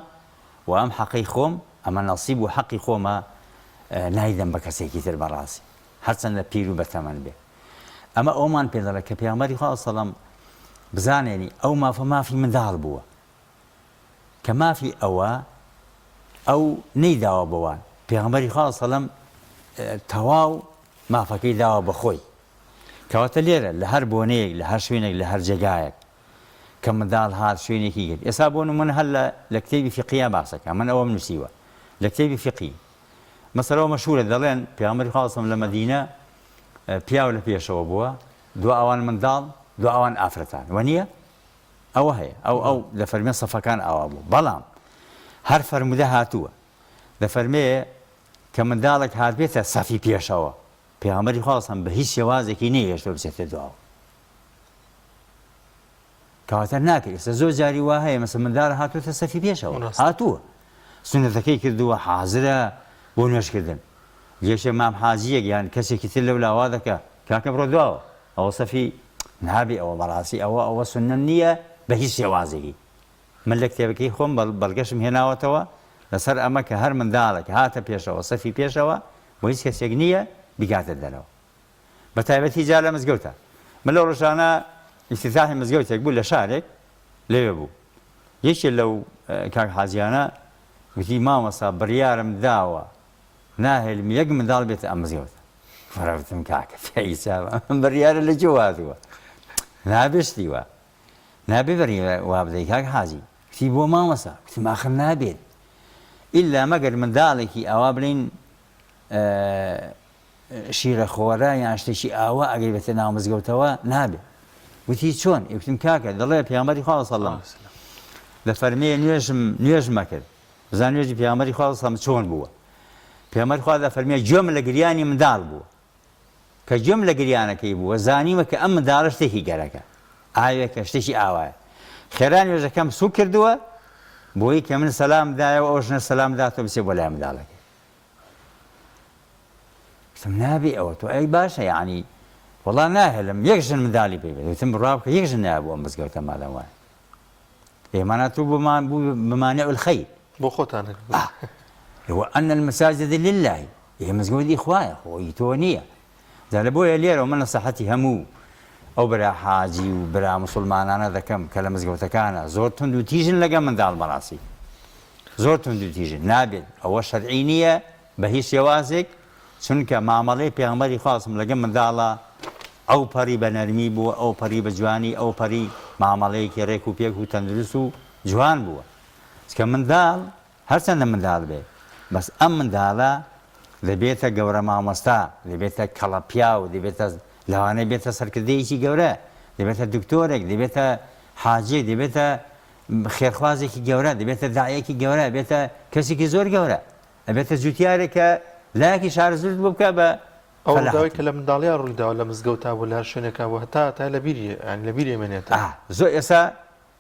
و ئەم حەقی خۆم ئەمە نەسیب و حەقی خۆمە نایدەم بە کەسێکی تر بەڕاستی هەرچەندە پیر و بەتەمەن بێ ئەمە ئەومان پێ دەڵێت کە پێغەمبەری خوا سەڵەم بزانێنی ئەو مافە مافی منداڵ بووە کە مافی ئەوە ئەو نەیداوە بەوان پێغەمبەری خوا سەڵەم تەواو مافەکەی داوە بەخۆی کەواتە لێرە لە هەر بۆنەیەک لە هەر شوێنێک لە هەر جێگایەک کە منداڵ هات شوێنێکی گرت ئێستا بۆ نمونە هەر لە کتێبی فیقیە باسەکە من ئەوەم نووسیوە لە کتێبی فیقی مەسەلەوە مەشهورە دەڵێن پێغەمبەری خوا سەڵەم لە مەدینە پیاو لە پێشەوە بووە دو ئەوان منداڵ دو ئەوان ئافرەتان وە نییە ئەوە هەیە ئەو دەفەرمێ سەفەکان ئاوا بوو بەڵام هەر فەرمودە هاتووە دەفەرمێ کە منداڵێک هات بێتە سەفی پێشەوە پێغەمبەری خوا سەڵەم بە هیچ شێوازێکی نەیهێشتۆ بچێتە دواوە کەواتە ناکرێت ئێستا زۆر جاری وا هەیە مەسەڵەن منداڵ هاتووەتە سەفی پێشەوە هاتووە سونەتەکەی کردووە حازرە بۆ نوێژکردن یەکێ مام حاجیەک یان کەسێکی تر لەو لاوا دەکە کاکە بڕۆ دواوە ئەوە سەفی نابێ ئەوە بەڕاستی ئەوە سونە نییە بە هیچ شێوازێکی من لە کتێبەکەی خۆم بەڵگەشم هێناوەتەوە لەسەر ئەمە کە هەر منداڵێک هاتە پێشەوە سەفی پێشەوە بۆ هیچ کەسێک نییە بیگاتە دەرەوە بە تایبەتی جا لە مزگەوتە من لەو ڕۆژانە ئیفتیتاحی مزگەوتێک بوو لە شارێک لەوێ بوو یەکێ لەو کاک حاجیانە وتی مامەسا بڕیارم داوە ناهێلم یەک منداڵ بێتە ئەم مزگەوتە فڕەوتم کاکە فیسا بڕیارە لە جێ واتووە نابشتی وە نابێ بەری وا بدەی کاک حاجی کتی بۆ مامەسا کتم ئاخر نابێت ئیلا مەگەر منداڵێکی ئەوا بڵین شیرە خۆرە یان شتێکی ئاوا ئەگەر بێتە ناو مزگەوتەوە نابێت وتی چۆن ئیوتم کاکە دەڵێ پێغەمبەری خوا سەڵەم لە فەرمەیە نوێژ مەکرد بزان نوێژی پێغەمبەری خوا سەڵەم چۆن بووە پێغەمبەری خوا دە فەرمێ گوێم لە گریانی منداڵ بووە کە گوێم لە گریانەکەی بووە زانیمە کە ئەم منداڵە شتێکی گەرەکە ئاوێکە شتێکی ئاوایە خێرا نوێژەکەم سوو کردووە بۆی کە من سەلام دایەوە ئەوش نە سەلام داتەوە بچێ بۆ لای منداڵەکەی وتم نابێ ئەوە تۆ ئەی باشە یعنی وەڵا ناهێڵم یەک ژن منداڵی پێ بێت وتم بڕا بکە یەک ژن نایە بۆ ئەم مزگەوتە مادەم وایە ئێمانە تۆ بمانع الخەیر بۆ خۆتان هو أن المساجد لله هي مزگەوتی خوایە خۆی تۆ نییە جا لە بۆیە لێرەوە من نەسەحەتی هەموو ئەو برا حاجی و برا مسلمانانە دەکەم کە لە مزگەوتەکانە زۆر تند و تیژن لەگەڵ منداڵ بەڕاستی زۆر تند و تیژن نابێت ئەوە شەرعی نییە بە هیچ شێوازێک چونکە مامەڵەی پێغەمبەری خواسم لەگەڵ منداڵە ئەو پەری بە نەرمی بووە ئەو پەری بە جوانی ئەو پەری مامەڵەیەکی ڕێک و پێک و تەندروست و جوان بووە چکە منداڵ هەرچەندە منداڵ بێ بەس ئەم منداڵە دەبێتە گەورە مامۆستا دەبێتە کەڵە پیا و دەبێتە لەوانەیە بێتە سەرکردەیەکی گەورە دەبێتە دکتۆرێک دەبێتە حاجێک دەبێتە خێرخوازێکی گەورە دەبێتە داعیەکی گەورە دەبێتە کەسێکی زۆر گەورە دەبێتە جوتیارێک کە لایەکی شارەزوت بۆ بکە بە ئەو ڕووداوی کە لە منداڵیان ڕوویداوە لە مزگەوتا بۆ لە هەر شوێنێکا بۆ هەتا لە بیریە مێنێتە زۆر ئێستا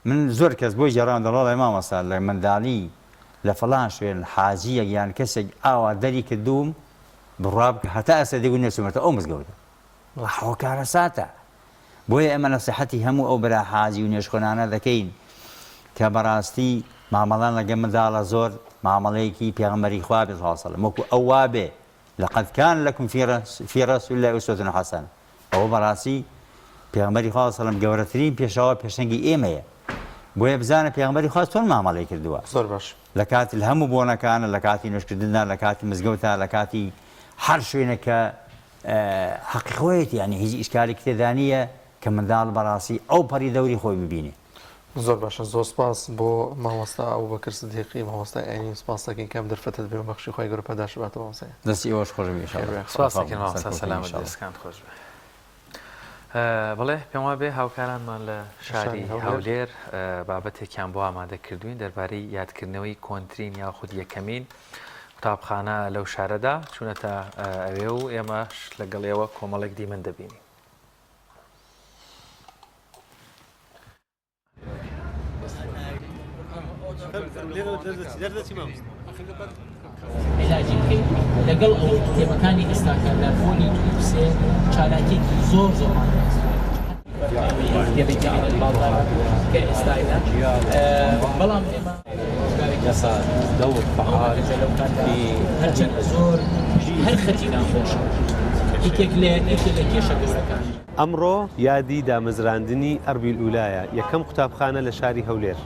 من زۆر کەس بۆی جێڕان دەڵڵی مامەسا لە منداڵی لە فەڵان شوێن حاجیەک یان کەسێک ئاوا دەری کردووم بڕا بکە هەتا ئەستا دەگو نێچوومەتە ئەو مزگەوتە حۆکارە ساتە بۆیە ئەمە نەسیحەتی هەموو ئەو برا حاجی و نوێژخۆنانە دەکەین کە بەڕاستی مامەڵان لەگەڵ منداڵە زۆر مامەڵەیەکی پێغەمبەری خوا بێ سەڵڵەهو عەلەیهی وسەلەم وەکو ئەو وا بێ لقد كان لكم في رسول الله أسوة حسنة ئەوە بەڕاستی پێغەمبەری خوا سەڵڵەهو عەلەیهی وسەلەم گەورەترین پێشەوا پێشەنگی ئێمەیە بۆیە بزانە پێغەمبەری خوا چۆن مامەڵەی کردووە زۆر باش لە کاتی هەموو بۆنەکانە لە کاتی نوێژکردندا لە کاتی مزگەوتە لە کاتی هەر شوێنەکە حەقی خۆیەتی ینی هیچ ئیشکالێکی تێدا نییە کە منداڵ بەڕاستی ئەو پەری دەوری خۆی ببینێ زۆر باشە زۆر سپاس بۆ مامۆستا ئەوبەکر سیدیقی مامۆستا ئەینی سپاس دەکەین کەم دەرفەتت بێ بەخشی خۆی گەورە پەداش باتەوە مامۆستا دەستی ئەوەش خۆش بێ سپاس دەکەین مامۆستا سەلامت دەستکان خۆش بێ بەڵێ پێم وا بێ هاوکارانمان لە شاری هەولێر بابەتێکیان بۆ ئامادە کردوین دەربارەی یادکردنەوەی کۆنترین یاخود یەکەمین قوتابخانە لەو شارەدا چوونەتە ئەوێ و ئێمەش لەگەڵێەوە کۆمەڵێک دیمەن دەبینی علاجی بکەین لەگەڵ ئەو کتێبەکانی ئێستاکە لە فۆنی تووسێ چالاکێکی زۆر زۆرمان کە ئێستادا بەڵام ئێمە دەور فعال هەرچەندە زۆر هەر خەتی ناخۆشە یەکێک لە کێشە گەورەکان ئەمڕۆ یادی دامەزراندنی ئەربیل ئولایە یەکەم قوتابخانە لە شاری هەولێر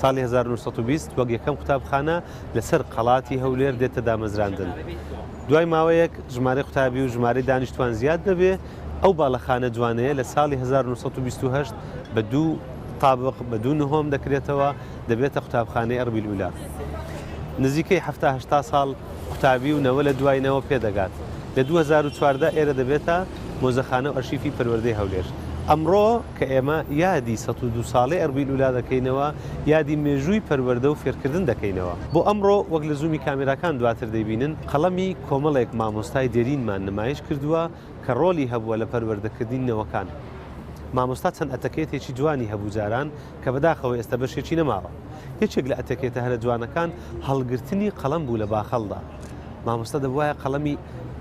ساڵی 1920 وەک یەکەم قوتابخانە لەسەر قەڵاتی هەولێر دێتە دامەزراندن دوای ماوەیەک ژمارە قوتابی و ژمارە دانیشتوان زیاد دەبێ ئەو باڵەخانە جوانەیە لە ساڵی 1928 بە دوو تابق بە دوو نهۆم دەکرێتەوە دەبێتە قوتابخانەی ئەربیل ئولا نزیکەی 70 ساڵ قوتابی و نەوە لە دوایینەوە پێدەگات لە 2014 ئێرە دەبێتە مۆزەخانە و ئەرشیفی پەروەردەی هەولێر ئەمڕۆ کە ئێمە یادی 102 ساڵی ئەربیل ئولا دەکەینەوە یادی مێژووی پەروەردە و فێرکردن دەکەینەوە بۆ ئەمڕۆ وەک لە زوومی کامێراکان دواتر دەیبینن قەڵەمی کۆمەڵێک مامۆستای دێرینمان نمایش کردووە کە ڕۆلی هەبووە لە پەروەردەکردنەوەکان مامۆستا چەند ئەتەکێتێکی جوانی هەبوو جاران کە بەداخەوە ئێستا بەشێکی نەماوە یەکێک لە ئەتەکێتە هەرە جوانەکان هەڵگرتنی قەڵەم بوو لە باخەڵدا مامۆستا دەبوایە قەڵەمی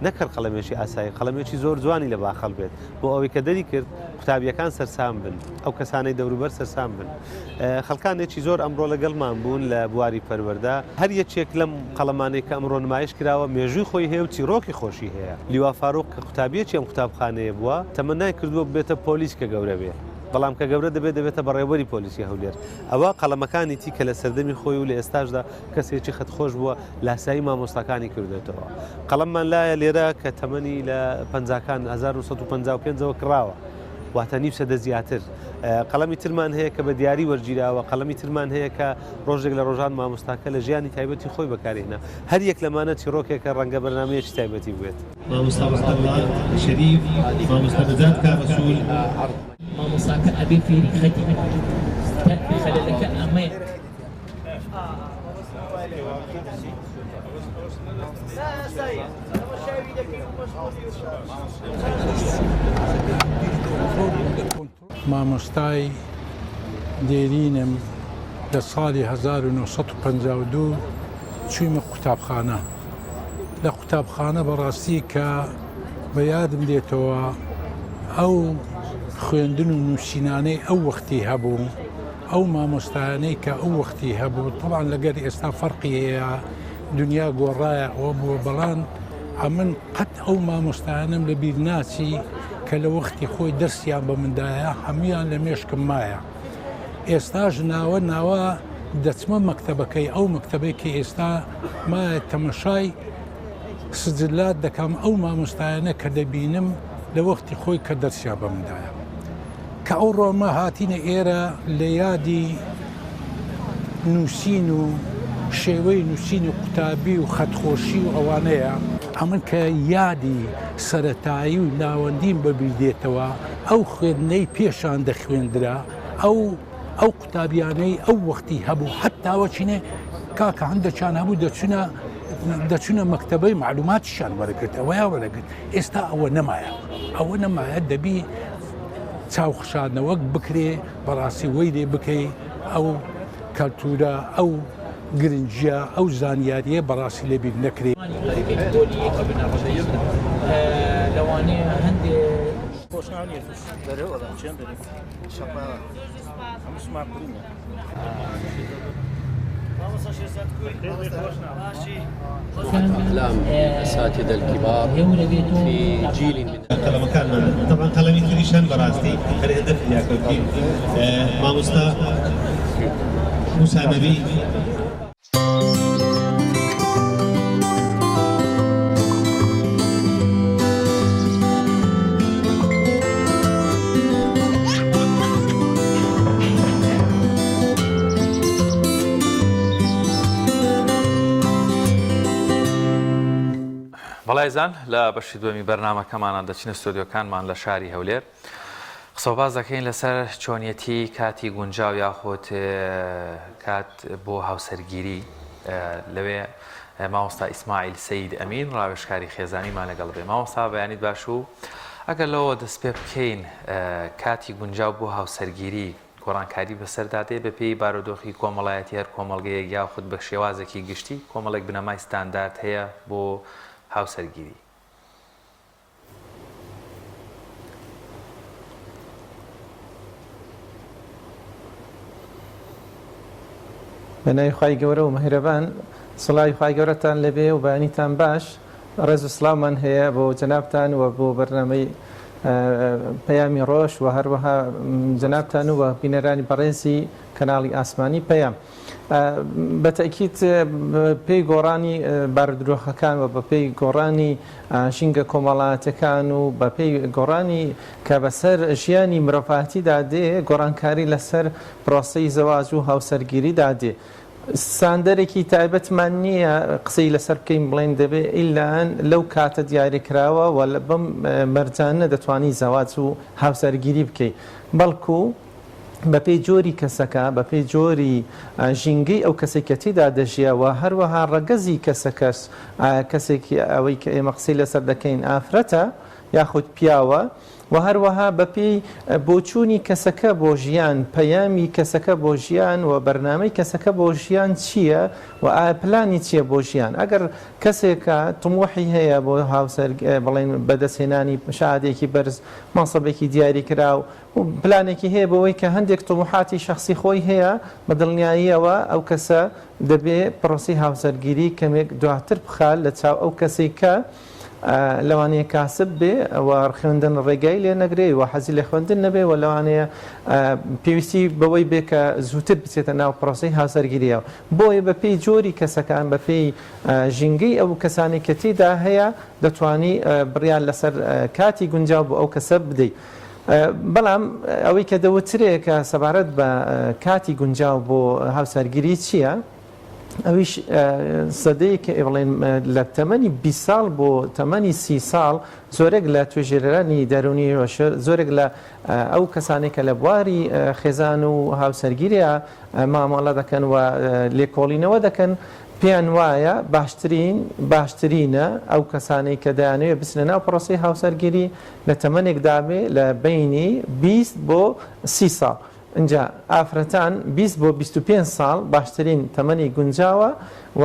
نەکرد قەڵەمێکی ئاسایی قەڵەمێکی زۆر جوانی لە باخەڵ بێت بۆ ئەوەی کە دەری کرد قوتابیەکان سەرسام بن ئەو کەسانەی دەوروبەر سەرسام بن خەڵکانێکی زۆر ئەمڕۆ لەگەڵمان بوون لە بواری پەروەردە هەر یەکێک لەم قەڵەمانەی کە ئەمڕۆ نمایش کراوە مێژووی خۆی هەیە و چیرۆکی خۆشی هەیە لیوا فاروق کە قوتابیەکی ئەم قوتابخانەیە بووە تەمەنای کردووە بێتە پۆلیس کە گەورە بێ بەڵام کە گەورە دەبێتە بەڕێوەری پۆلیسی هەولێر ئەوە قەڵەمەکانی تی کە لە سەردەمی خۆی و لە ئێستاشدا کەسێکی خەتخۆش بووە لاسایی مامۆستاکانی کردێتەوە قەڵەممان لایە لێرە کە تەمەنی لە پەنجاکان 1955ەوە کراوە واتە نیو سەدە زیاتر قەڵەمی ترمان هەیە کە بە دیاری وەرگیراوە قەڵەمی ترمان هەیە کە ڕۆژێک لە ڕۆژان مامۆستاکە لە ژیانی تایبەتی خۆی بەکارهێنا هەر یەک لەمانە چیرۆکێکە ڕەنگە بەرنامەیەکی تایبەتی بێت مامۆستا مستەفا شەریف مامۆستا نەجات کاڕەسوول مامۆستاکە ئەبێ فێری خەتی خەلەلەکە ئەمەیە مامۆستای دێرینم لە ساڵی 1952 چوویمە قوتابخانە لە قوتابخانە بەڕاستی کە بە یادم دێتەوە ئەو خوێندن و نووسینانەی ئەو وەختی هەبوو ئەو مامۆستایانەی کە ئەو وەختی هەبوو طبعاً لەگەر ئێستا فەرقی هەیە دنیا گۆڕایە ئەوە بووە بەڵام ئەمن قەت ئەو مامۆستایانم لە بیر ناچی کە لە وەختی خۆی دەستیان بە مندایە هەمویان لە مێشکم مایە ئێستاژ ناوە دەچمە مەکتەبەکەی ئەو مەکتەبێکی ئێستا مایە تەمەشای سجلات دەکەم ئەو مامۆستایانە کە دەبینم لە وەختی خۆی کە دەرسیا بە مندایە کە ئەو ڕۆمە هاتینە ئێرە لە یادی نووسین و شێوەی نووسین و قوتابی و خەتخۆشی و ئەوانەیە ئەمن کە یادی سەرەتایی و ناوەندیم بەبیردێتەوە ئەو خوێندنەی پێشان دەخوێندرا ئەو قوتابیانەی ئەو وەختی هەبوو حتاوە چینێ کاکە هەندێکیان هەبوو دەچونە مەکتەبەی معلوماتیشان وەرەگرت ئەوەیە وەرەگرت ئێستا ئەوە نەمایە دەبی چاوخشانەوەک بکرێ بەڕاستی وەی لێ بکەی ئەو کەلتورە ئەو گرنجە ئەو زانیاریە بەڕاستی لێ بیر نەکرێ لەوانەیە هەندێک أقلام الأساتذة الكبار في جيل من قەڵەمەکانمان طبعا قەڵەمی تریشان بەڕاستی هەر هەدەف یاکەوتی مامۆستا موسا نەبی بەڵایزان لە بەشی دووەمی بەرنامەکەمانان دەچینە ستۆدیۆکانمان لە شاری هەولێر قسەباز دەکەین لەسەر چۆنیەتی کاتی گونجاو یاخۆت کات بۆ هاوسەرگیری لەوێ مامۆستا ئیسماعیل سەید ئەمین ڕاوێژکاری خێزانیمان لەگەڵ بێ مامۆستا بەیانیت باش و ئەگەر لەوە دەست پێ بکەین کاتی گونجاو بۆ هاوسەرگیری گۆڕانکاری بەسەردادێ بە پێی بارودۆخی کۆمەڵایەتی هەر کۆمەڵگەیەک یاخود بە شێوازێکی گشتی کۆمەڵێک بنەمای ستاندارد هەیە بۆ هاوسەرگیری بەناوی خوای گەورە و مەهرەبان سڵاوی خوای گەورەتان لەبێ و بەیانیتان باش ڕێز و سڵاومان هەیە بۆ جەنابتان و بۆ بەرنامەی پەیامی ڕۆژ و هەروەها جەنابتان و بینەرانی بەڕێزی کەناڵی ئاسمانی پەیام بەتەکیت پێی گۆڕانی بارودۆخەکان و بە پێی گۆڕانی ژینگە کۆمەڵایەتەکان و بە پێی گۆڕانی کە بەسەر ژیانی مرۆڤایەتیدا دێ گۆڕانکاری لەسەر پرۆسەی زەواج و هاوسەرگیریدا دێ ساندەرێکی تایبەتمان نییە قسەی لەسەر بکەین بڵێن دەبێ ئیلان لەو کاتە دیاریکراوە و لە بەم مەرجانە دەتوانی زەواج و هاوسەرگیری بکەیت بەڵکو بە پێی جۆری کەسەکە بە پێی جۆری ژینگەی ئەو کەسێکەتیدا دەژیەوە هەروەها ڕەگەزی کەسەکەس کەسێکی ئەوەی کە ئێمە قسەی لەسەر دەکەین ئافرەتە یاخود پیاوە و هەروەها بە پێی بۆچوونی کەسەکە بۆ ژیان پەیامی کەسەکە بۆ ژیان و بەرنامەی کەسەکە بۆ ژیان چییە و ئایا پلانی چییە بۆ ژیان ئەگەر کەسێکە تموحی هەیە بۆ هاوسەر بڵێن بەدەستهێنانی شادێکی بەرز مەنسەبێکی دیاریکراو و پلانێکی هەیە بەوەی کە هەندێک تموحاتی شخصی خۆی هەیە بە دڵنیاییەوە ئەو کەسە دەبێ پرۆسی هاوسەرگیری کەمێک دواتر بخال لە چاو ئەو کەسێک کە لەوانەیە کاسب بێ و خوێندن ڕێگای لێ نەگرێ و حەزی لێ خوێندن نەبێ و لەوانەیە پێویستی بەوەی بێ کە زووتر بچێتە ناو پرۆسی هاوسەرگیریەوە بۆیە بە پێی جۆری کەسەکان بە پێی ژینگەی ئەو کەسانی کە تێدا هەیە دەتوانی بڕیان لەسەر کاتی گونجاو بۆ ئەو کەسە بدەیت. بەڵام ئەوەی کە دەوترێت کە سەبارەت بە کاتی گونجاو بۆ هاوسەرگیری چییە؟ ئەویش سەدەی کە بڵێن لە تەمەنی 20 ساڵ بۆ تەمەنی 30 ساڵ زۆرێک لە توێژێرانی دەرونی ڕۆشە زۆرێک لە ئەو کەسانێک کە لە بواری خێزان و هاوسەرگیریە مامەڵە دەکەن و لێکۆڵینەوە دەکەن پێیان وایە باشترینە ئەو کەسانەی کە دەیانەوێت بچنە ناو پرۆسی هاوسەرگیری لە تەمەنێکدا بێ لە بینی 20 بۆ 30 ساڵ. اینجا ئافرەتان 20 بۆ 25 ساڵ باشترین تەمەنی گونجاوە و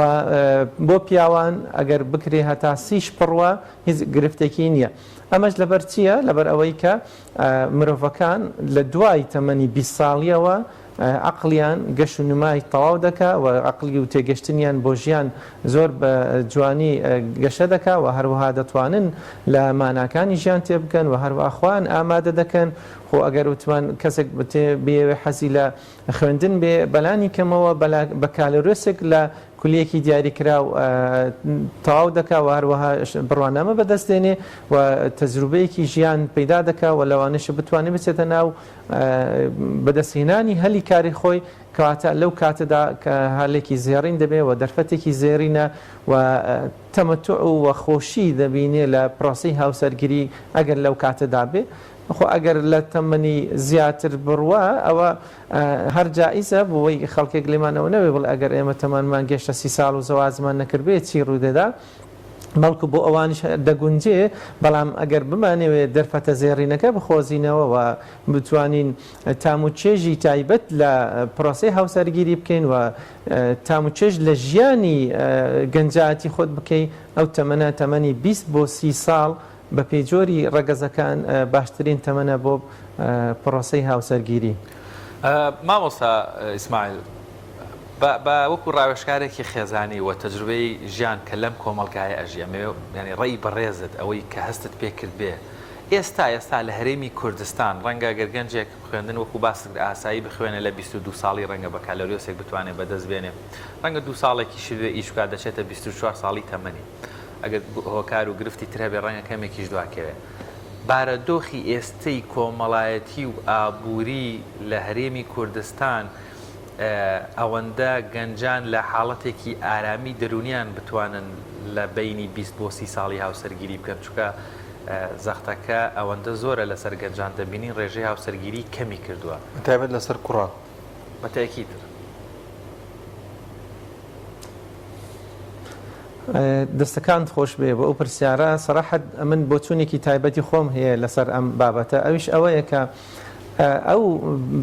بۆ پیاوان ئەگەر بکرێ هەتا 30 پڕوە هیچ گرفتێکی نییە. ئەمەش لەبەر چییە؟ لەبەر ئەوەی کە مرۆڤەکان لە دوای تەمەنی 20 ساڵیەوە عقلیان گەشت و نمای تەواو دەکا و عقلی و تێگەشتنیان بۆ ژیان زۆر بە جوانی گەشە دەکا و هەروەها دەتوانن لە ماناکانی ژیان تێ بکەن و هەروە خوان ئامادە دەکەن. خۆ ئەگەر وتمان کەسێک بێ حەزی لە خوێندن بێ بەلانی کەمەوە بە کالۆرۆسێک لە کولیەکی دیاریکرا و تەواو دەکا و هەروەها بڕوانامە بەدەستێنێ و تەجروبەیەکی ژیان پەیدا دەکا و لەوانەش بتوانێت بچێتە ناو بەدەستهێنانی هەلی کاری خۆی کەواتە لەو کاتەدا کە هەلێکی زێڕین دەبێت و دەرفەتێکی زێرینە و تەمەتوع و خۆشی دەبینێ لە پرۆسی هاوسەرگیری ئەگەر لەو کاتەدا بێ. خۆ ئەگەر لە تەمەنی زیاتر بڕوە ئەوە هەر جائیزە بۆی خەڵکێک لێمانەوە نەوێ بڵ ئەگەر ئێمە تەمەنمان گەشتە 30 ساڵ و زەواجمان نەکردبێت چی ڕوودەدا بەڵکو بۆ ئەوانش دەگونجێ. بەڵام ئەگەر بمانەوێت دەرفەتە زێڕینەکە بخۆزینەوە و بتوانین تام و چێژی تایبەت لە پرۆسی هاوسەرگیری بکەین و تام و چێژ لە ژیانی گەنجاتی خۆت بکەین ئەو تەمەنە تەمەنی 20 بۆ 30 ساڵ بە پێیجۆری ڕەگەزەکان باشترین تەمەنە بۆ پرۆسەی هاوسەرگیری. مامۆستا ئیسماعیل بە وەکو ڕاوێژکارێکی خێزانی و تەجروبەی ژیان کە لەم کۆمەلگایە ئەژیەمێ ینی ڕێی بەڕێزت ئەوەی کە هەستت پێ کرد بێ ئێستا لە هەرێمی کوردستان ڕەنگە گەرگەنجێک خوێندن وەکو باس ئاسایی بخوێنە لە 22 ساڵی ڕەنگە بە کالۆریۆسێک بتوانێت بەدەست بێنێ ڕەنگە 2 ساڵێکی شوێ ئیشکا دەچێتە 24 ساڵی تەمەنی ئەگەر هۆکار و گرفتی ترەبێ ڕەنگە کەمێکیش دواکەوێ. بارەدۆخی ئێستەی کۆمەڵایەتی و ئابووری لە هەرێمی کوردستان ئەوەندە گەنجان لە حاڵەتێکی ئارامی دەرونیان بتوانن لە بینی 20 بۆ 30 ساڵی هاوسەرگیری بکەن چونکە زەختەکە ئەوەندە زۆرە لەسەر گەنجان دەبینین ڕێژەی هاوسەرگیری کەمی کردووە تایبەت لەسەر کوڕان بەتایکیتر. دەستەکانت خۆش بێ بۆ ئەو پرسیارە سەراحەت من بۆچوونێکی تایبەتی خۆم هەیە لەسەر ئەم بابەتە ئەویش ئەوەیە کە ئەو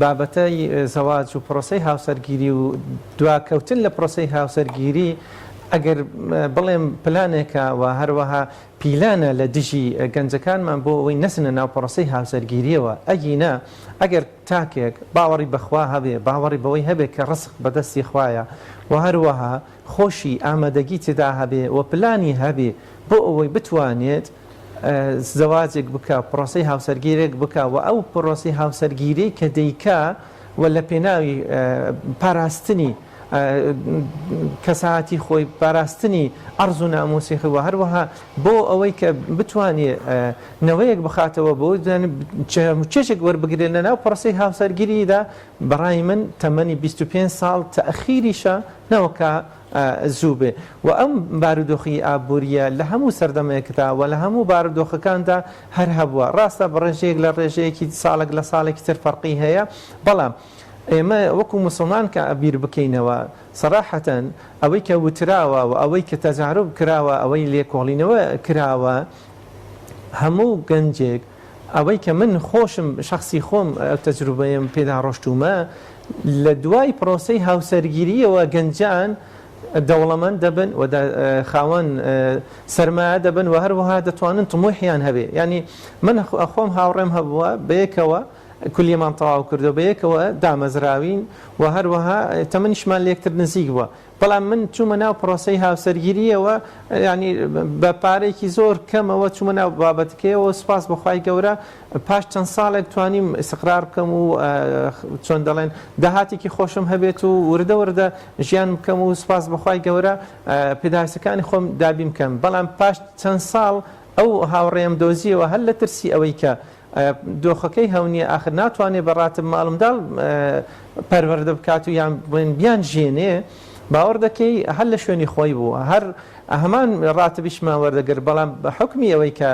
بابەتەی زەواج و پرۆسەی هاوسەرگیری و دواکەوتن لە پرۆسەی هاوسەرگیری ئەگەر بڵێم پلانێکە و هەروەها پیلانە لە دژی گەنجەکانمان بۆ ئەوەی نەسنە ناو پرۆسەی هاوسەرگیریەوە ئەگینە ئەگەر تاکێک باوەڕی بەخوا هەبێ باوەڕی بەوەی هەبێت کە ڕسق بەدەستی خوایە و هەروەها خۆشی ئامادەگی تێدا هەبێ و پلانی هەبێ بۆ ئەوەی بتوانێت زەواجێک بکە پرۆسی هاوسەرگیرێک بکە و ئەو پرۆسی هاوسەرگیری کە دەیکا و لە پێناوی پاراستنی کەساتی خۆی پاراستنی ئەرز و ناموسیخی و هەروەها بۆ ئەوەی کە بتوانێت نەوەیەک بخاتەوە بۆ چێشێک وەربگرێت لە ناو پرۆسی هاوسەرگیریدا بەڕای من تەمەنی 25 ساڵ تەخیریشە نەوەکە زوو بێ و ئەم بارودۆخی ئابوووریە لە هەموو سەردەمەیەکدا و لە هەموو بارودۆخەکاندا هەر هەبووە ڕاستە بەڕێژەیەک لە ڕێژەیەکی ساڵێک لە ساڵێکی تر فەرقی هەیە بەڵام ئێمە وەکو موسڵمان کە ئەبیر بکەینەوە سەراحەتەن ئەوەی کە وتراوە و ئەوەی کە تەجارب کراوە ئەوەی لێکۆڵینەوە کراوە هەموو گەنجێک ئەوەی کە من خۆشم شخصی خۆم تەجروبەیەم پێدا ڕۆشتومە لە دوای پرۆسەی هاوسەرگیریەوە گەنجان دەوڵەمەند دەبن و خاوەن سەرمایە دەبن و هەروەها دەتوانن تموحیان هەبێ ینی من خۆم هاوڕێم هەبووە بەیەکەوە کولیەمان تەواو کردو بەیەکەوە دامەزراوین و هەروەها تەمەنیشمان لێکتر نزیک بووە. بەڵام من چوومە ناو پرۆسەی هاوسەرگیریەوە ینی بە پارێکی زۆر کەمەوە چوومە ناو بابەتەکەیەوە سوپاس بەخوای گەورە پاش چەند ساڵێک توانیم ئیستقرار بکەم و چۆن دەڵێن داهاتێکی خۆشم هەبێت و وردە وردە ژیان بکەم و سوپاس بەخوای گەورە پێداویستەکانی خۆم دابین بکەم. بەڵام پاش چەند ساڵ ئەو هاوڕێم دۆزیەوە هەر لە ترسی ئەوەی کە دۆخەکەی هەونیە ئاخر ناتوانێت بەڕاتب ماڵمداڵ پەروەردە بکات و یان بیان ژێنێ باوەڕ دەکەی هەر لە شوێنی خۆی بوو هەر هەمان ڕاتبیشمان وەردەگرت. بەڵام بە حکمی ئەوەی کە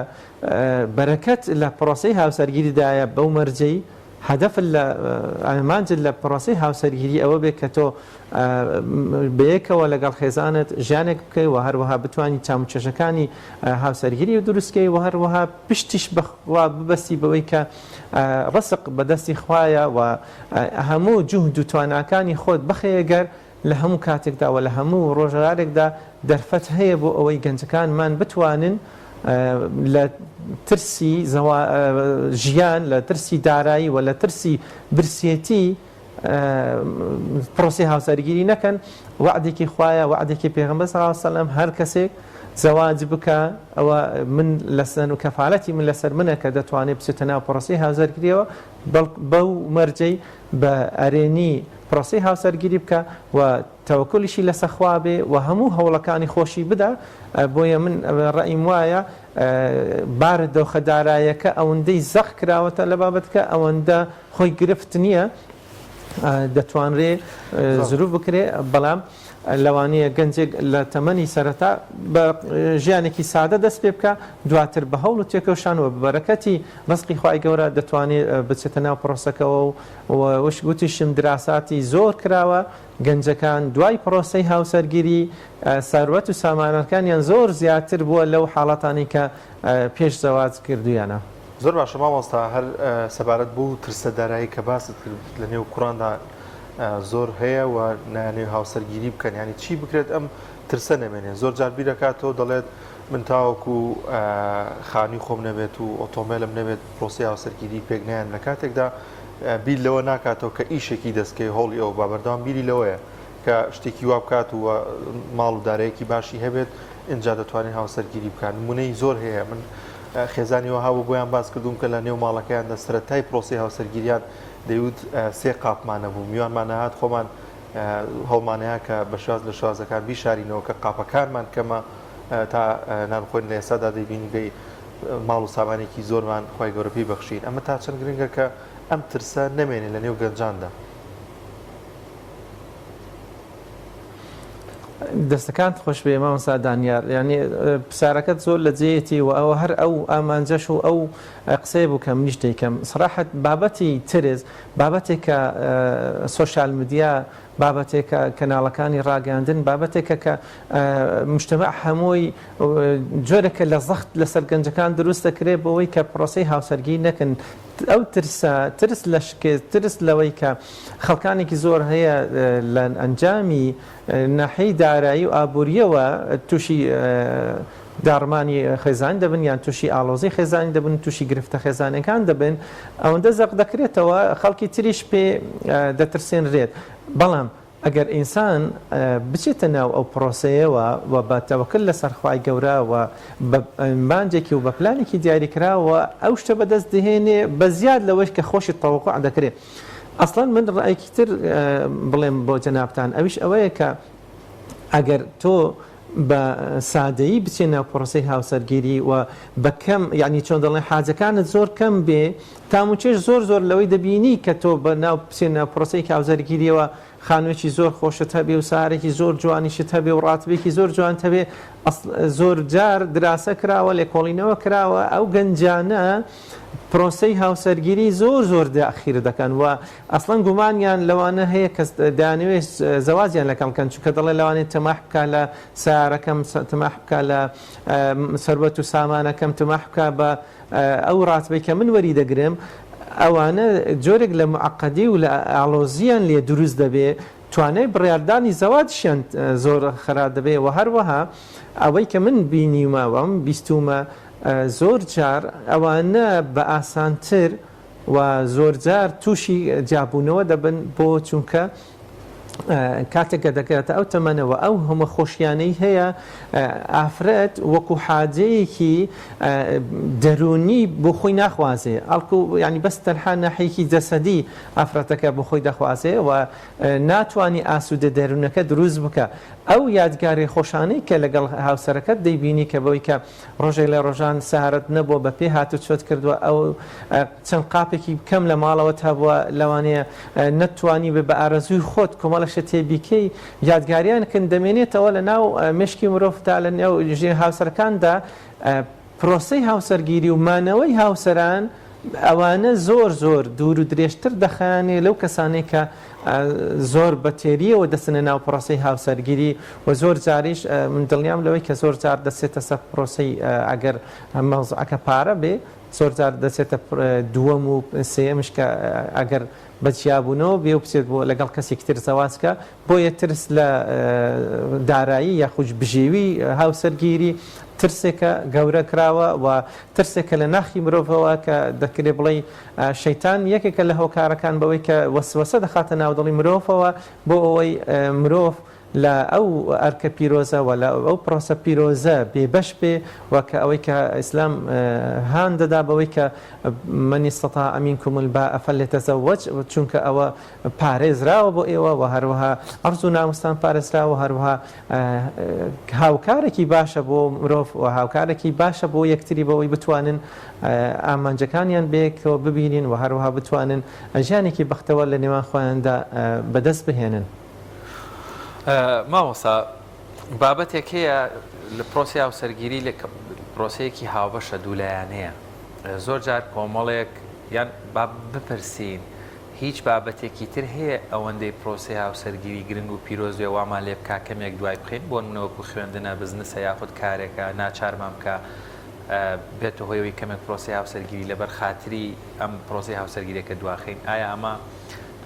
بەرەکەت لە پرۆسەی هاوسەرگیریدایە بەو مەرجەی هەدەف لە ئامانجت لە پرۆسەی هاوسەرگیری ئەوە بێت کە تۆ بەیەکەوە لەگەڵ خێزانت ژیانێک بکەی و هەروەها بتوانانی چاوچێشەکانی هاوسەرگیری و دروستکەی و هەروەها پشتیش بەخوا ببەستی بەوەی کە ڕسق بەدەستی خوایە و هەموو جوهد و تواناکانی خۆت بخەیەگەر لە هەموو کاتێکدا و لە هەموو ڕۆژگارێکدا دەرفەت هەیە بۆ ئەوەی گەنجەکانمان بتوانن لە ترسی ژیان لە ترسی دارایی و لە ترسی برسێتی پرۆسی هاوسەرگیری نەکەن. وعدێکی خوایە وعدێکی پێغەمبەر صلی الله علیه و سلم هەر کەسێک زەواج بکە ئەوە من لەسەر و کەفالەتی من لەسەر منە کە دەتوانێت بچێتە ناو پرۆسی هاوسەرگیریەوە بەو مەرجەی بە ئەرێنی پرۆسی هاوسەرگیری بکە و تەوەکولیشی لەسەر خوا بێ و هەموو هەوڵەکانی خۆشی بدە. بۆیە من ڕەئیم وایە بارە دۆخەدارایەکە ئەوەندەی زەخ کراوەتە لە بابەتکە ئەوەندە خۆی گرفت نییە دەتوانرێ زروف بکرێ. بەڵام لەوانەیە گەنجێک لە تەمەنی سەرەتا بە ژیانێکی سادە دەست پێ بکە دواتر بە هەوڵ و تێکەوشانەوە بەرەکەتی ڕزقی خوای گەورە دەتوانێت بچێتە ناو پرۆسەکەەوە و وش گوتیشم دراساتی زۆر کراوە گەنجەکان دوای پرۆسەی هاوسەرگیری سەروەت و سامانەکانیان زۆر زیاتر بووە لەو حاڵەتانی کە پێش زەواج کردویانە. زۆر باشە مامۆستا هەر سەبارەت بوو ترسە دارایی کە باست کرد لە نێو کوڕاندا زۆر هەیە و نانێ هاوسەرگیری بکەن ینی چی بکرێت ئەم ترسە نەمێنێ. زۆر جار بیرەکاتەوە دەڵێت من تاوەکو خانی خۆم نەبێت و ئۆتۆمبیلم نەبێت پرۆسی هاوسەرگیری پێکنیان لە کاتێکدا بیر لەوە ناکاتەوە کە ئیشێکی دەستکەی هۆڵی ئەو بابەردەوام بیری لەوەیە کە شتێکی وا بکات و ماڵ و دارەیەکی باشی هەبێت اینجا دەتوانین هاوسەرگیری بکەن. نمونەی زۆر هەیە من خێزانیەوە هاو بۆیان باس کردوم کە لە نێو ماڵەکەیاندا سەرەتای پرۆسی هاوسەرگیریان دەیوت سێ قاپمانە بوو میوانمان نەهات خۆمان هەڵمانەیە کە بە شواز لە شوازەکان بیشارینەوە کە قاپەکانمان کەمە تا نانخۆین لە ئێسادا دەیبینی گەی ماڵ و سامانێکی زۆرمان خۆی گەورە پێی بەخشین. ئەمە تا چەند گرنگە کە ئەم ترسە نەمێنێ لە نێو گەنجاندا. دەستەکانت خۆش بێ مامۆستا دانیار ینی پرسیارەکەت زۆر لە جێیەتی و ئەوە هەر ئەو ئامانجەش و ئەو قسەی بوو کە منیش دەیکەم سەراحەت بابەتی ترز بابەتێک کە سۆشیال میدیا بابەتێکە کەناڵەکانی ڕاگەاندن بابەتێکە کە مجتەمع هەمووی جۆرەکە لە زەخت لەسەر گەنجەکان دروست دەکرێت بۆەوەی کە پرۆسەی هاوسەرگیری نەکەن. ئەو ترس لە شکست ترس لەوەی کە خەڵکانێکی زۆر هەیە لە ئەنجامی ناحەی دارایی و ئابوووریەوە تووشی داڕمانی خێزان دەبن یان تووشی ئاڵۆزی خێزانی دەبن تووشی گرفتە خێزانەکان دەبن ئەوەندە زەق دەکرێتەوە خەڵکی تریش پێ دەترسێنرێت. بەڵام ئەگەر ئینسان بچێتە ناو ئەو پرۆسەیەوە و بە تەوەکل لەسەر خوای گەورە و بانجێکی و بە پلانێکی دیاریکراوە ئەو شتە بەدەست دەهێنێ بە زیاد لەوەش کە خۆشی تەوەقع دەکرێت. ئەسڵەن من ڕایەکی تر بڵێم بۆ جەنابتان ئەویش ئەوەیە کە ئەگەر تۆ بە سادەیی بچێ ناو پرۆسەی هاوسەرگیری و بەکەم یعنی چۆن دەڵێن حاجەکانت زۆر کەم بێ تاموچێش زۆر زۆر لەوەی دەبینی کە تۆ بە ناو بچێ ناو پرۆسەی هاوسەرگیریەوە خانوێکی زۆر خۆشت هەبێ و سارێکی زۆر جوانیشت هەبێ و ڕاتبێکی زۆر جوان هەبێ زۆر جار دراسە کراوە لێکۆڵینەوە کراوە ئەو گەنجانە پرۆسەی هاوسەرگیری زۆر زۆر داخیر دەکەن و ئەسڵەن گومانیان لەوانە هەیە کەس دانوێت زەواجیان لەگەڵ بکەن چونکە دەڵێ لەوانێت تەماح بکە لە سیارەکەم تەماح بکە لە سەروەت و سامانەکەم تەماح بکە بە ئەو ڕاتبەی کە من وەری دەگرم ئەوانە جۆرێک لە معقەدی و لە ئاڵۆزیان لێ دروست دەبێ توانای بڕیاردانی زەواجیان زۆر خراپ دەبێ و هەروەها ئەوەی کە من بینیمەوەم بیستومە زۆر جار ئەوانە بە ئاسانتر و زۆرجار تووشی جیابوونەوە دەبن بۆ چونکە کاتێک دەکرێتە ئەو تەمەنەوە ئەو هەمە خۆشیانەی هەیە ئافرەت وەکو حاجەیەکی دەرونی بۆ خۆی ناخوازێ ئەڵکو ینی بەس تەنها ناحەیەکی جەسەدی ئافرەتەکە بۆ خۆی دەخوازێ و ناتوانانی ئاسوودە دەرونەکە دروست بکە ئەو یادگاری خۆشانەی کە لەگەڵ هاوسەرەکەت دەیبینی کە بەوەی کە ڕۆژێک لە ڕۆژان سەهارەت نەبووە بە پێ هاتو چۆت کردووە ئەو چەند قاپێکی کەم لە ماڵەوە هەبووە لەوانەیە نەتوانی بە ئارەزووی خۆت کۆمەڵەشە تێبیکەی یادگاریان کن دەمێنێتەوە لە ناو مشکی مرۆڤدا لە نێو ژێ هاوسەرەکاندا پرۆسەی هاوسەرگیری و مانەوەی هاوسەران ئەوانە زۆر دوور و درێژتر دەخانێ لەو کەسانەی کە زۆر بەتێریەوە دەچنە ناو پرۆسەی هاوسەرگیری و زۆر جاریش من دڵنیام لەوەی کە زۆر جار دەچێتە سەر پرۆسەی ئەگەر مەوزوعەکە پارە بێ زۆر جار دەچێتە دووەم و سێمش کە ئەگەر بەجیابوونەوە بێ و بچێت بۆ لەگەڵ کەسێکی تر زەوازکە بۆیە ترس لە دارایی یاخوش بژێوی هاوسەرگیری ترسێکە گەورە کراوە و ترسێکە لە ناخی مرۆڤەوە کە دەکرێت بڵێ شەیتان یەکێکە لە هۆکارەکان بەوەی کە وەسوەسە دەخاتە ناودڵی مرۆڤەوە بۆ ئەوەی مرۆڤ لە ئەو ئەرکە پیرۆزە و لە ئەو پرۆسە پیرۆزە بێبەش بێ وەکە ئەوەی کە ئیسلام هان دەدا بەوەی کە من استطاع منكم الباء فليتزوج چونکە ئەوە پارێزراوە بۆ ئێوە و هەروەها ئەرز و ناموستان پارێزراوە هەروەها هاوکارێکی باشە بۆ مرۆڤ و هاوکارێکی باشە بۆ یەکتری بەوەی بتوانن ئامانجەکانیان بێکەوە ببینین و هەروەها بتوانن ژیانێکی بەختەوە لە نێوان خۆیاندا بەدەست بهێنن. مامۆستا بابەتێک هەیە لە پرۆسی هاوسەرگیری لە پرۆسەیەکی هاوبەشە دوولایانەیە زۆر جار کۆمەڵێک یان با بپرسین هیچ بابەتێکی تر هەیە ئەوەندەی پرۆسی هاوسەرگیری گرنگ و پیرۆزیێ وامان لێ بکا کەمێک دوای بخین بۆ نمونەوەکو خوێندنە بزنسە یاخود کارێکە ناچارمان بکە بێتە هۆیەوەی کەمێک پرۆسی هاوسەرگیری لەبەر خاتری ئەم پرۆسی هاوسەرگیریەکە دواخین ئایا ئەمە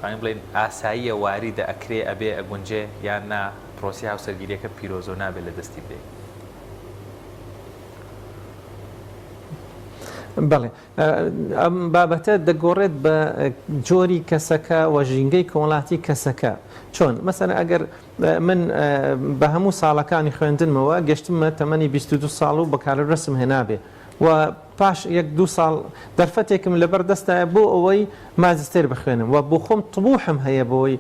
توانین بڵێن ئاساییە واریدە ئەکرێ ئەبێ ئەگونجێ یان نا پرۆسی هاوسەرگیریەکە پیرۆزۆ نابێت لە دەستی بێ. بەڵێ ئەم بابەتە دەگۆڕێت بە جۆری کەسەکە و ژینگەی کۆمەڵاتی کەسەکە چۆن مەسەن ئەگەر من بە هەموو ساڵەکانی خوێندنمەوە گەشتمە تەمەنی 22 ساڵ و بەکارە ڕسم هێنابێ و پاش 1-2 ساڵ دەرفەتێکم لەبەر دەستایە بۆ ئەوەی ماجستێر بخوێنم و بۆ خۆم طموحم هەیە بۆی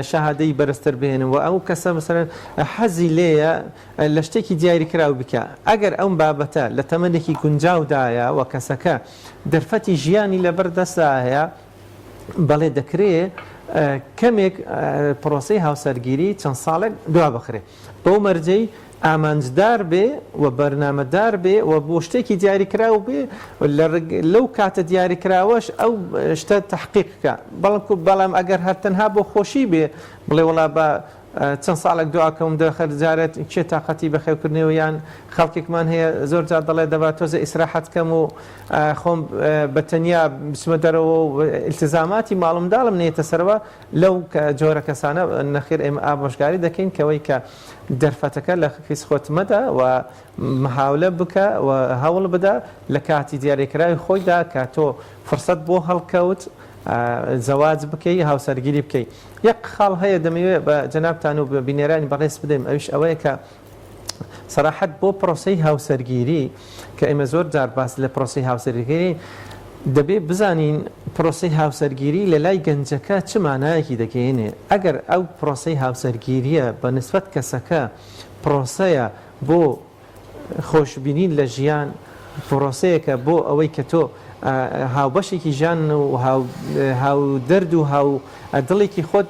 شەهادەی بەرزتر بهێنم و ئەو کەسە مەسەرەن حەزی لێیە لە شتێکی دیاری کراو بکە ئەگەر ئەم بابەتە لە تەمەنێکی گونجاودایە و کەسەکە دەرفەتی ژیانی لەبەر دەستا هەیە بەڵێ دەکرێت کەمێک پرۆسەی هاوسەرگیری چەند ساڵێک دوا بخرێ بەو مەرجەی ئامانجدار بێ و بەرنامەدار بێ و بۆ شتێکی دیاریکراو بێ لەو کاتە دیاریکراوەش ئەو شتە تحقیقکە بەڵام ئەگەر هەرتەنها بۆ خۆشی بێ بڵێ وڵا بە چەند ساڵێک دواکەم دەخەرجارێت چێ تااقەتی بەخێوکردنەوە یان خەڵکێکمان هەیە زۆر جار دەڵێ دەبات تۆزە ئیسراحەتکەم و خۆم بەتەنیا بچمە دەرەوە و ئیلتزاماتی ماڵمداڵم نێتە سەرەوە لەو جۆرە کەسانە نەخێر ئێمە ئامۆژگاری دەکەین کەوەی کە دەرفەتەکە لە خیس خۆتمەدا و محاولە بکە و هەوڵ بدە لە کاتی دیاریکراوی خۆیدا کە تۆ فرسەت بۆ هەڵکەوت زەواج بکەی هاوسەرگیری بکەی یەک خاڵ هەیە دەمەوێت بە جەنابتان و بە بینێرانی بەڕێز بدەین ئەوش ئەوەیە کە سەراحەت بۆ پرۆسەی هاوسەرگیری کە ئێمە زۆر جار باس لە پرۆسەی هاوسەرگیری دەبێت بزانین پرۆسەی هاوسەرگیری لە لای گەنجەکە چ مانایەکی دەگەێنێ ئەگەر ئەو پرۆسەی هاوسەرگیریە بە نسبەت کەسەکە پرۆسەیە بۆ خۆشببینین لە ژیان پرۆسەیەکە بۆ ئەوەی کە تۆ هاوبەشێکی ژیان و هاو دەرد و هاو دڵێکی خۆت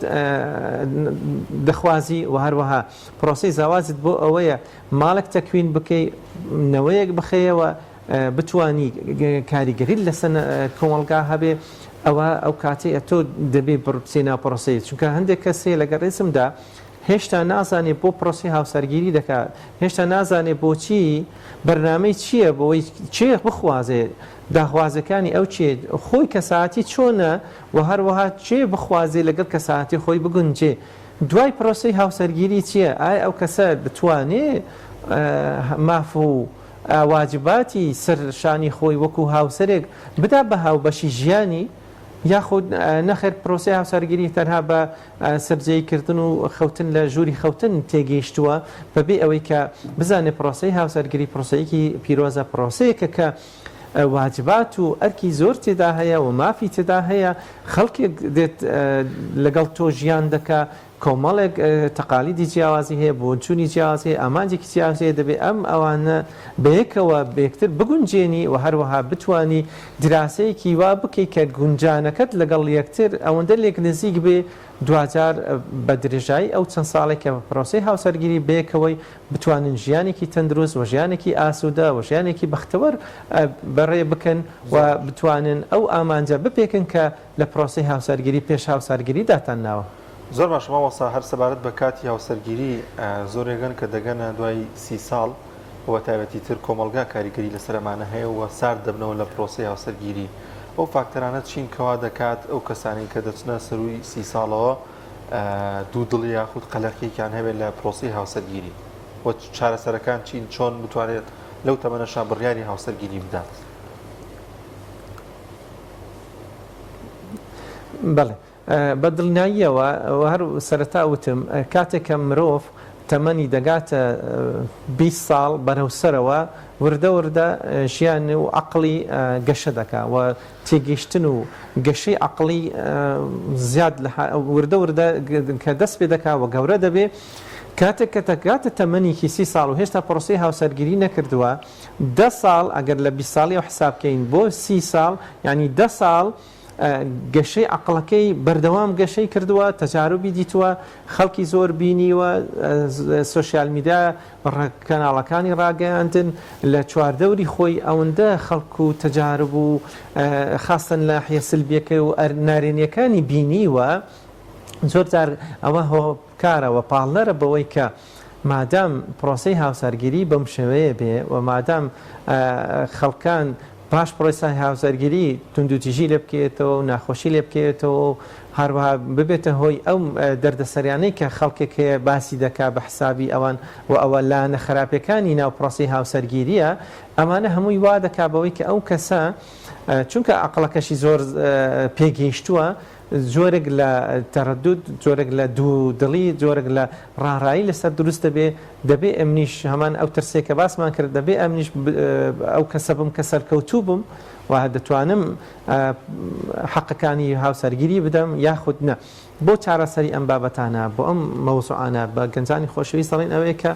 دەخوازی و هەروەها پرۆسەی زاوازت بۆ ئەوەیە ماڵێک تەکوین بکەی نەوەیەک بخەیەوە بتوانی کاریگەری لەسەر کۆمەڵگا هەبێ ئەوە ئەو کاتێ تۆ دەبێ بچێ پرۆسەی چونکە هەندێک کەسێ لەگە ڕێزمدا هێشتا نازانێت بۆ پرۆسی هاوسەرگیری دەکات هێشتا نازانێت بۆچی بەرنامەی چییە بۆی چێ بخوازێ داخوازەکانی ئەو چێ خۆی کەساتی چۆنە و هەروەها چێ بخوازێ لەگەڵ کەساتی خۆی بگونجێ دوای پرۆسی هاوسەرگیری چییە ئایا ئەو کەسە بتوانێت ماف و واجباتی سەرشانی خۆی وەکو هاوسەرێک بدا بە هاوبەشی ژیانی یاخود نەخێر پرۆسی هاوسەرگیری تەنها بە سەررجەیکردن و خەوتن لە ژووری خەوتن تێگەیشتووە بەبێ ئەوەی کە بزانێت پرۆسی هاوسەرگیری پرۆسەیەکی پیرۆزە پرۆسەیەکە کە واجبات و ئەرکی زۆر تێدا هەیە و مافی تێدا هەیە خەڵکێک دێت لەگەڵ تۆ ژیان دەکا کۆمەڵێک تەقالیدی جیاوازی هەیە بۆ چوونی جیاوازی ئامانجێکی جیاوازەیە دەبێت ئەم ئەوانە بەیەکەوە بێکتر بگونجێنی و هەروەها بتانی دراسەیەکی وا بکەیت کە گونجانەکەت لەگەڵ یەکتر ئەوەندە لێک نزیک بێ دوجار بە درێژایی ئەو چەند ساڵێکە پرۆسی هاوسەرگیری بەیەکەوەی بتوانن ژیانێکی تەندروست و ژیانێکی ئاسوودە و ژیانێکی بەختەوەر بەڕێ بکەن و بتوانن ئەو ئامانجە بپێکن کە لە پرۆسی هاوسەرگیری پێش هاوسەرگیری داتان ناوە. زۆر باشمە وەسا هەر سەبارەت بە کاتی هاوسەرگیری زۆرێگەن کە دەگەنە دوای 30 ساڵ وە تایبەتی تر کۆمەلگا کاریگەری لەسەرمانە هەیە و سارد دەبنەوە لە پرۆسی هاوسەرگیری ئەو فاکتەرانە چین کەوا دەکات ئەو کەسانی کە دەچنە سەروی 30 ساڵەوە دوو دڵی یاخود قەلەقییان هەبێت لە پرۆسی هاوسەرگیری و چارەسەرەکان چین چۆن بتوانێت لەو تەمەنەشا بڕیاری هاوسەرگیری بدات. بەڵێ بە دڵنیاییەوە هەر سەرەتا وتم کاتێکە مرۆڤ تەمەنی دەگاتە 20 ساڵ بەرەوسەرەوە وردە وردە ژیان و عقلی گەشە دەکا و تێگەیشتن و گەشەی عقلی زیاد وردە وردە کە دەست پێ دەکا و گەورە دەبێ کاتێک کە تەگاتە تەمەنیکی 30 ساڵ و هێشتا پرۆسی هاوسەرگیری نەکردووە 10 ساڵ ئەگەر لە 20 ساڵی و حسابکەین بۆ 30 ساڵ یعنی 10 ساڵ گەشەی عقلەکەی بەردەوام گەشەی کردووە تەجاروبی دیتووە خەڵکی زۆر بینیوە سوۆسیال میدیا کەناڵەکانی ڕاگەیاندن لە چواردەوری خۆی ئەوەندە خەڵک و تەجارب و خاستن لە حیە سلبیەکە و نارێنیەکانی بینیوە زۆر جار ئەوە هۆکارەوە پاڵنەرە بەوەی کە مادام پرۆسەی هاوسەرگیری بەم شێوەیە بێ و مادام خەڵکان پاش پرۆسی هاوسەرگیری توندوتیژی لێ بکێتەوە و ناخۆشی لێ بکێتەوە هەروەها ببێتە هۆی ئەو دەردەسەریانەی کە خەڵکێک هەیە باسی دەکا بە حسابی ئەوان و ئەوە لانە خراپەکانی ناو پرۆسی هاوسەرگیریە ئەمانە هەمووی وا دەکا بەوەی کە ئەو کەسە چونکە عقلەکەشی زۆر پێگەیشتووە جۆرێک لە تەڕەدود جۆرێک لە دوو دڵی جۆرێک لە ڕاڕایی لەسەر دروست دەبێ ئەمنیش هەمان ئەو ترسێکە باسمان کرد دەبێ ئەمنیش ئەو کەسە بم کە سەرکەوتوو بم و دەتوانم حەقەکانی هاوسەرگیری بدەم یاخود نە بۆ چارەسەری ئەم بابەتانە بۆ ئەم مەوزوعانە بە گەنجانی خۆشەویست دەڵێن ئەوەیە کە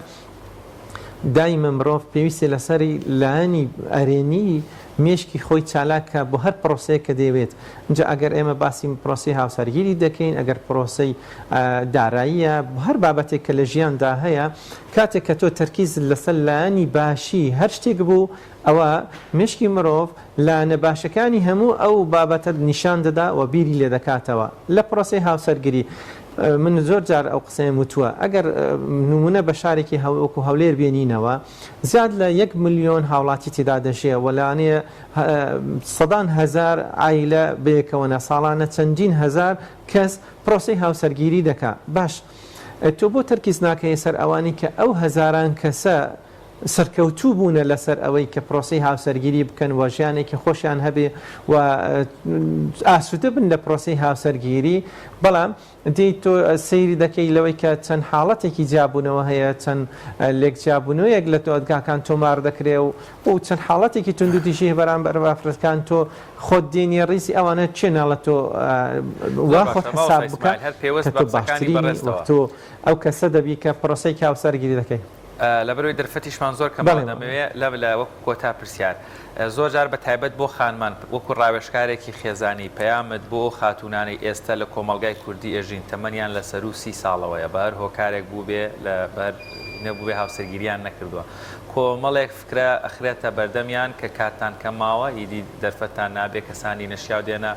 دایمە مرۆڤ پێویستی لەسەری لایەنی ئەرێنی مێشکی خۆی چالاکە بۆ هەر پرۆسەیە کە دەیەوێت اینجا ئەگەر ئێمە باسی پرۆسی هاوسەرگیری دەکەین ئەگەر پرۆسەی داراییە هەر بابەتێک کە لە ژیاندا هەیە کاتێک کە تۆ تەرکیز لەسەر لایەنی باشی هەر شتێک بوو ئەوە مێشکی مرۆڤ لایەنە باشەکانی هەموو ئەو بابەتە نیشان دەدا و بیری لێ دەکاتەوە لە پرۆسی هاوسەرگیری من زۆر جار ئەو قسەیە وتووە ئەگەر نمونە بە شارێکی وەکو هەولێر بێنینەوە زیاد لە 1 ملیۆن هاوڵاتی تێدا دەژێ وەلانەیە سەدان هەزار عایلە بەیەکەوەنە ساڵانە چەندین هەزار کەس پرۆسی هاوسەرگیری دەکا باش تۆ بۆ تەرکیز ناکەی سەر ئەوانی کە ئەو هەزاران کەسە سەرکەوتوو بوونە لەسەر ئەوەی کە پرۆسی هاوسەرگیری بکەن و ژیانێکی خۆشیان هەبێ و ئاسوودە بن لە پرۆسی هاوسەرگیری بەڵام دەی تۆ سەیری دەکەی لەوەی کە چەند حاڵەتێکی جیابوونەوە هەیە چەند لێک جیابوونەوەیەک لە تۆگاکان تۆمار دەکرێ و چەند حاڵەتێکی توندوتیژی بەرامبەر بافرەتەکان تۆ خۆت دێنی ڕیزی ئەوانە چێنە لە تۆ وا خۆت حساب بکە کە تۆ باشترینی تۆ ئەو کەسە دەبی کە پرۆسەی هاوسەرگیری دەکەی لەبەروی دەرفەتیشمان زۆر کەمەوێت لە وەکو کۆتا پرسیار زۆر جار بە تایبەت بۆ خانمان وەکو ڕاوێژکارێکی خێزانی پەیامت بۆ خاتونانی ئێستا لە کۆمەلگای کوردی ئێژین تەمەنیان لە سەر و 30 ساڵەوەیە بەر هۆکارێک بوو بێ لە بەر نەبووێ هاوسەرگیریان نەکردووە کۆمەڵێک فکرە ئەخرێتە بەردەمیان کە کاتان کەماوە ئیدی دەرفەتان نابێ کەسانی نەشیاو دێنە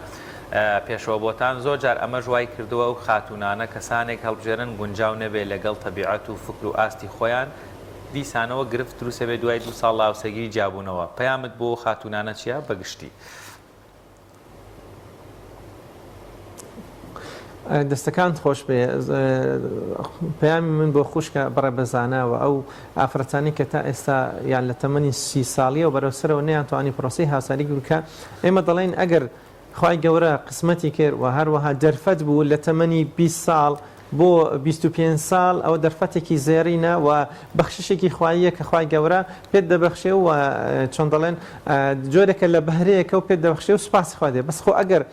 پێشەوە بۆتان زۆر جار ئەمە ژوای کردووە و خاتونانە کەسانێک هەڵبژێرن گونجاو نەبێ لەگەڵ تەبیعەت و فکر و ئاستی خۆیان دیسانەوە گرفت دروستە بێ دوای 2 ساڵ هاوسەرگیری جابوونەوە پەیامت بۆ خاتونانە چییە بەگشتی دەستەکان خۆش بێ پەیامی من بۆ خوشکە بڕێ بەزاناوە ئەو ئافرەتانی کە تا ئێستا یان لە تەمەنی 30 ساڵیە و بەرەوسەرەوە نەیانتوانی پرۆسی هاوسەرگیری بکە ئێمە دەڵێن ئەگەر خی گەورە قسمەتی کرد و هەروەها دەرفەت بوو لە تەمەنی 20 ساڵ بۆ 25 ساڵ ئەو دەرفەتێکی زێرینە و بەخششێکی خواییە کە خی گەورە پێت دەبەخشێ و چۆن دەڵێن جۆرێکە لە بەهرەیەکە و پێت دەبەخشێ و سوپاسی خوا دێ بەس خۆ ئەگەر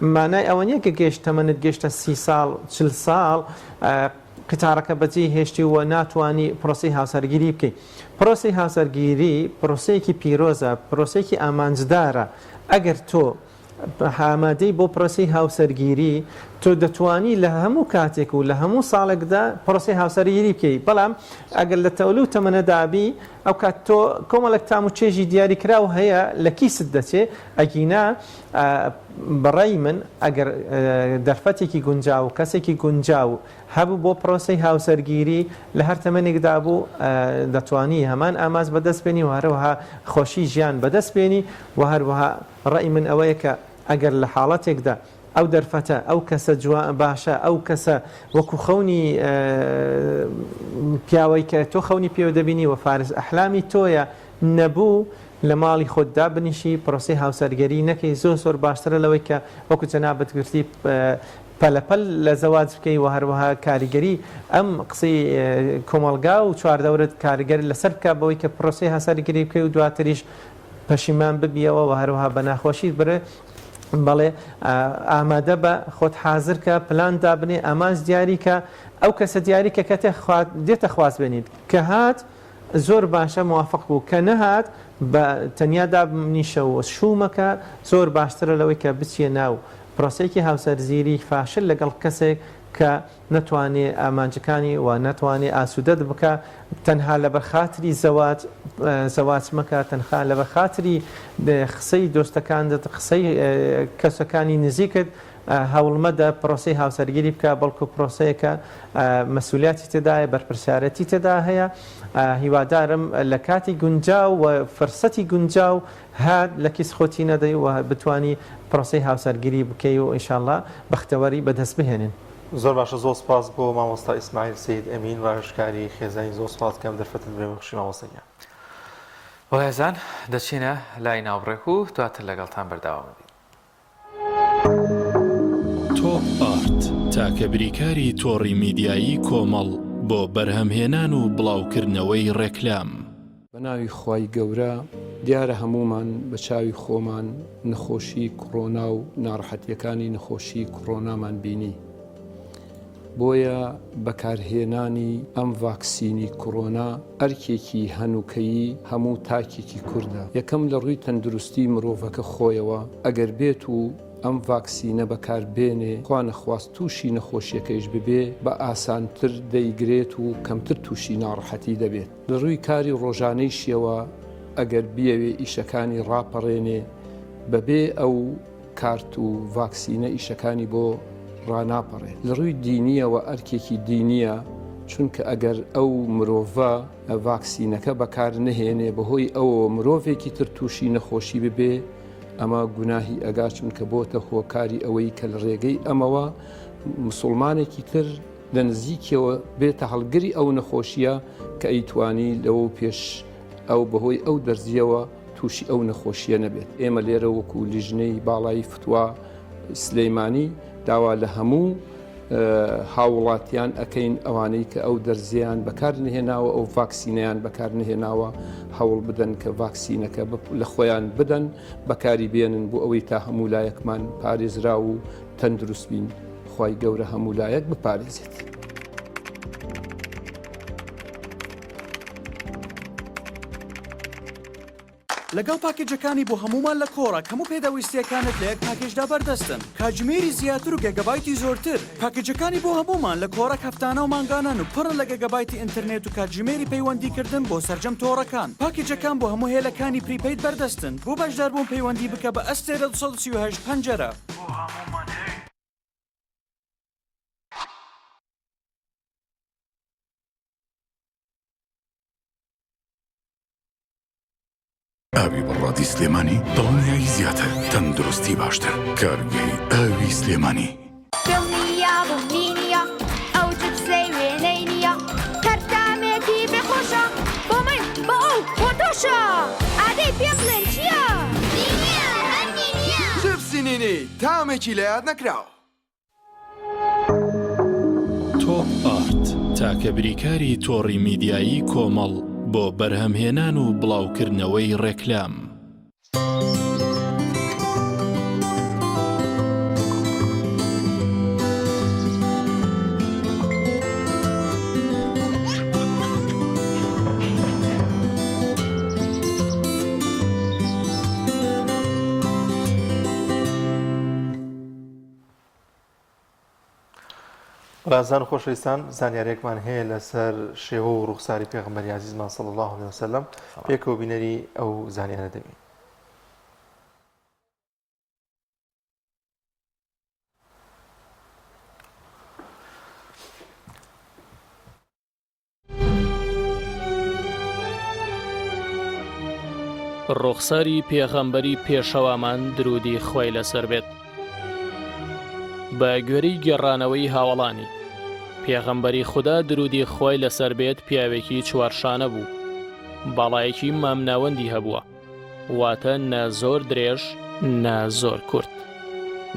مانای ئەوە نییە کە گەشت تەمەنت گەشتە 30 ساڵ 40 ساڵ قتارەکە بەجێ هێشتی و ناتوانانی پرۆسی هاوسەرگیری بکەیت. پرۆسی هاوسەرگیری پرۆسەیەکی پیرۆزە، پرۆسێکی ئامانجدارە. ئەگەر تۆ ئامادەی بۆ پرۆسی هاوسەرگیری تۆ دەتوانی لە هەموو کاتێک و لە هەموو ساڵێکدا پرۆسی هاوسەرگیری بکەیت. بەڵام ئەگەر لە تەولو تەمەنەدابی ئەو کات تۆ کۆمەڵک تام و چێژی دیاریکراو هەیە لە کیست دەچێت ئەگینا بەڕای من ئەگەر دەرفەتێکی گونجاو و کەسێکی گونجاو هەبوو بۆ پرۆسی هاوسەرگیری لە هەر تەمەنێکدا بوو دەتوانی هەمان ئاماز بەدەست بێنی و هەروەها خۆشی ژیان بەدەست بێنی و هەروەها ڕای من ئەوەیە کە ئەگەر لە حاڵەتێکدا ئەو دەرفەتە ئەو کەسە جوان باشە ئەو کەسە وەکو خەونی پیاوەی کە تۆ خەونی پێوە دەبینی و فارز ئەحلامی تۆیە نەبوو لە ماڵی خۆتدا بنیشی پرۆسی هاوسەرگەری نەکەی زۆر باشترە لەوەی کە وەکو جەنابەت گرتی پەلەپەل لە زەواج بکەی و هەروەها کاریگەری ئەم قسەی کۆمەڵگا و چواردەورت کاریگەری لەسەر بکە بەوەی کە پرۆسی هاوسەرگەری بکەی و دواتریش پەشیمان ببیەوە و هەروەها بەناخۆشی برێ بەڵێ ئامادە بە خۆت حازرکە پلان دابنێ ئامانج دیاریکە ئەو کەسە دیاریکە کە دێتە خواست بێنیت کە هات زۆر باشە موافق بوو کە نەهات بە تەنیا دابنیشە و شومەکە زۆر باشترە لەوەی کە بچیە ناو پرۆسەیەکی هاوسەرگیری فاشل لەگەڵ کەسێک کە نەتوانێت ئامانجەکانی و نەتوانێت ئاسوودەت بکە تەنها لەبەر خاتری زەواج مەکە تەنها لەبەر خاتری قسەی دۆستەکانت قسەی کەسەکانی نزیکت هەوڵمەدە پرۆسی هاوسەرگیری بکە بەڵکو پرۆسەیەکە مەسئولیاتی تێدایە بەرپرسیارەتی تێدا هەیە. هیوادارم لە کاتی گونجاو و فرسەتی گونجاو هات لە کیس خۆتی نەدەی و بتانی پرۆسی هاوسەرگیری بکەی و ئینشاءالله بەختەوەری بەدەست بهێنن. زۆر باشە زۆر سپاس بۆ مامۆستا ئیسماعیل سید ئەمین ڕاهێژکاری خێزانی زۆر سپاس کەم دەرفەتت بێ بەخشی مامۆستایە. وهێزان دەچینە لای ناوبڕێک و دواتر لەگەڵتان بەرداوام بین. تۆپ ئارت تاکە بریکاری تۆڕی میدیایی کۆمەڵ بۆ بەرهەمهێنان و بڵاوکردنەوەی ڕێکلام. بە ناوی خوای گەورە دیارە هەمومان بە چاوی خۆمان نەخۆشی کۆڕۆنا و ناڕەحەتیەکانی نەخۆشی کۆڕۆنامان بینی. بۆیە بەکارهێنانی ئەم ڤاکسینی کۆڕۆنا ئەرکێکی هەنووکەیی هەموو تاکێکی کووردە. یەکەم لە ڕووی تەندروستی مرۆڤەکە خۆیەوە ئەگەر بێت و ئەم ڤاکسینە بەکاربێنێ خوا نەخواست تووشی نەخۆشیەکەیش ببێ بە ئاسانتر دەیگرێت و کەمتر تووشی ناڕەحەتی دەبێت. لە ڕووی کاری ڕۆژانەی شێوە ئەگەر بیەوێ ئیشەکانی ڕاپەڕێنێ بەبێ ئەو کارت و ڤاکسینە ئیشەکانی بۆ ڕناپەڕێت. لە ڕووی دینیەوە ئەرکێکی دینیە چونکە ئەگەر ئەو مرۆڤە ڤاکسینەکە بەکار نهێنێ بەهۆی ئەوە مرۆڤێکی تر تووشی نەخۆشی ببێ ئەمە گوناهی ئەگا چونکە بۆتە هۆکاری ئەوەی کە لە ڕێگەی ئەمەوە مسلمانێکی تر لە نزیکەوە بێتە هەڵگری ئەو نەخۆشیە کە ئەیتوانی لەوە پێش ئەو بەهۆی ئەو دەرزیەوە تووشی ئەو نەخۆشیە نەبێت. ئێمە لێرە وەکو لیژنەی باڵایی فتووە سلەیمانی داوا لە هەموو هاوڵاتیان ئەەکەین ئەوانەی کە ئەو دەرزیان بەکار نهێناوە ئەو ڤاکسینەیان بەکار نهێناوە هەوڵ بدەن کە ڤاکسینەکە لە خۆیان بدەن بەکاری بێنن بۆ ئەوەی تا هەموو لایەکمان پارێزرا و تەندروست بین. خوای گەورە هەموو لایەک بپارێزێت. لەگەڵ پاکێجەکانی بۆ هەمومان لە کۆڕە هەموو پێداویستیەکانت لە یەک پاکێجدا بەردەستن کاتژمێری زیاتر و گەگەبایتی زۆرتر. پاکێجەکانی بۆ هەمومان لە کۆڕە هەفتانە و مانگانان و پڕە لە گەگەبایتی ئینتەرنێت و کاتژمێری پەیوەندیکردن بۆ سەرجەم تۆڕەکان. پاکێجەکان بۆ هەموو هێلەکانی پریپەید بەردەستن. بۆ بەشداربوون پەیوەندی بکە بە ئەستێرە 238 پەنجەرە. ئاوی بەڕادی سلێمانی دڵنیایی زیاتر تەندروستی باشتر کارگەی ئاوی سلێمانی دڵنیا بوونینیە ئەو جبسەی وێنەی نییە کەرتامێتی بخۆشە بۆ من بۆ ئەو بۆ تۆشە ئادەی پێ بڵێن چییە؟ جبسی نینی پەرلەمێکی لە یاد نەکراوە. تۆپ ئارت تاکە بریکاری تۆڕی میدیایی کۆمەڵ بۆ بەرهەمهێنان و بڵاوکردنەوەی ڕێکلام. ڕازان و خۆشەویستان زانیاریێکمان هەیە لەسەر شێوە و ڕوخساری پێغەمبەری عەزیزمان صلی الله علیه وسلم پێکەوە بینەری ئەو زانیارە دەبین. ڕوخساری پێغەمبەری پێشەوامان درودی خۆی لەسەر بێت. بە گوێرەی گێڕانەوەی هاوڵانی پێغەمبەری خوددا درودی خۆی لەسەر بێت پیاوێکی چوارشانە بوو، باڵایەکی مامناوەندی هەبووە، واتە نە زۆر درێژ نە زۆر کورت،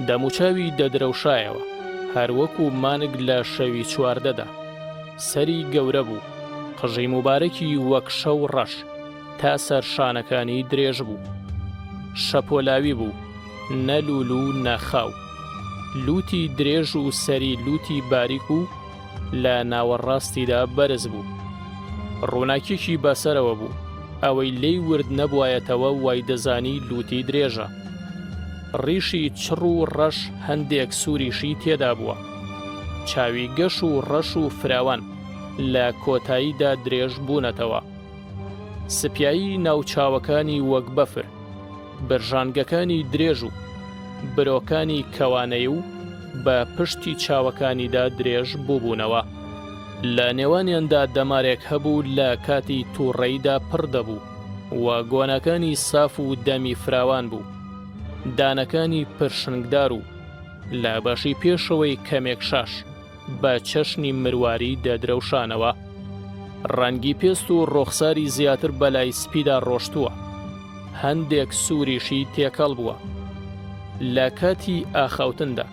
دەموچاوی دەدرەوشایەوە هەروەکو مانگ لە شەوی چواردەدا، سەری گەورە بوو، قژەی موبارەکی وەک شەو ڕەش تا سەرشانەکانی درێژ بوو، شەپۆلاوی بوو نەلول و نەخاو، لوتی درێژ و سەری لوتی باریک و لە ناوەڕاستیدا بەرز بوو، ڕووناکێکی بەسەرەوە بوو، ئەوەی لێی ورد نەبوایەتەوە وای دەزانی لوتی درێژە، ڕیشی چڕ و ڕەش هەندێک سووریشی تێدا بووە، چاوی گەش و ڕەش و فراوان لە کۆتاییدا درێژ بوونەتەوە، سپیایی ناوچاوەکانی وەک بەفر، برژانگەکانی درێژ و برۆکانی کەوانەی و بە پشتی چاوەکانیدا درێژ بووبوونەوە، لە نێوانیاندا دەمارێک هەبوو لە کاتی تووڕەیدا پڕ دەبوو و گۆنەکانی ساف و دەمی فراوان بوو، دانەکانی پرشنگدار و لە بەشی پێشەوەی کەمێک شاش بە چەشنی مرواری دەدرەوشانەوە، ڕەنگی پێست و ڕۆخساری زیاتر بەلای سپیدا ڕۆشتووە، هەندێک سووریشی تێکەڵ بووە، لە کاتی ئاخەوتندا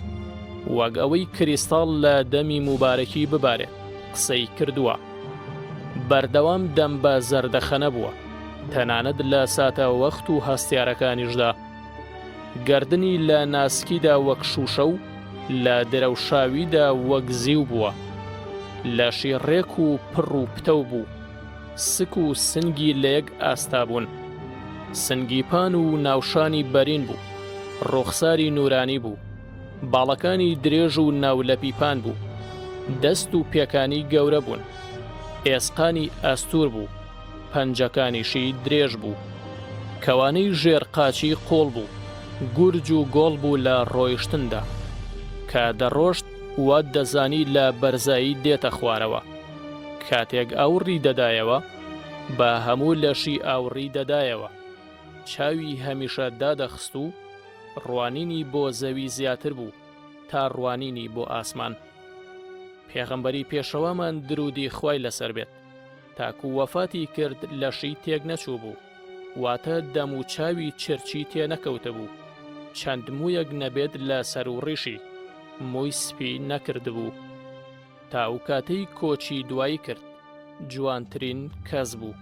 وەک ئەوەی کریستاڵ لە دەمی موبارەکی ببارێت قسەی کردووە، بەردەوام دەم بە زەردەخەنە بووە، تەنانەت لە ساتە وەخت و هەستیارەکانیشدا، گردنی لە ناسکیدا وەک شوشە و لە درەوشاویدا وەک زیو بووە، لەشی ڕێک و پڕ و پتەو بوو، سک و سنگی لە یەک ئاستا بوون، سنگی پان و ناوشانی بەرین بوو، ڕوخساری نورانی بوو، باڵەکانی درێژ و ناولەپیپان بوو، دەست و پێکانی گەورە بوون، ئێسقانی ئەستور بوو، پەنجەکانیشی درێژ بوو، کەوانەی ژێرقاچی قۆڵ بوو، گورج و گۆڵ بوو لە ڕۆیشتندا، کە دەڕۆشت وات دەزانی لە بەرزایی دێتە خوارەوە، کاتێک ئاوڕی دەدایەوە بە هەموو لەشی ئاوڕی دەدایەوە، چاوی هەمیشە دادەخست و ڕوانینی بۆ زەوی زیاتر بوو تا ڕوانینی بۆ ئاسمان. پێغەمبەری پێشەوامان درودی خوای لەسەر بێت تاکو وەفاتی کرد لەشی تێک نەچوو بوو، واتە دەم و چاوی چرچی تێ نەکەوتە بوو، چەند مویەک نەبێت لە سەر و ڕیشی، موی سپی نەکرد بوو، تا ئەو کاتەی کۆچی دوایی کرد جوانترین کەس بوو.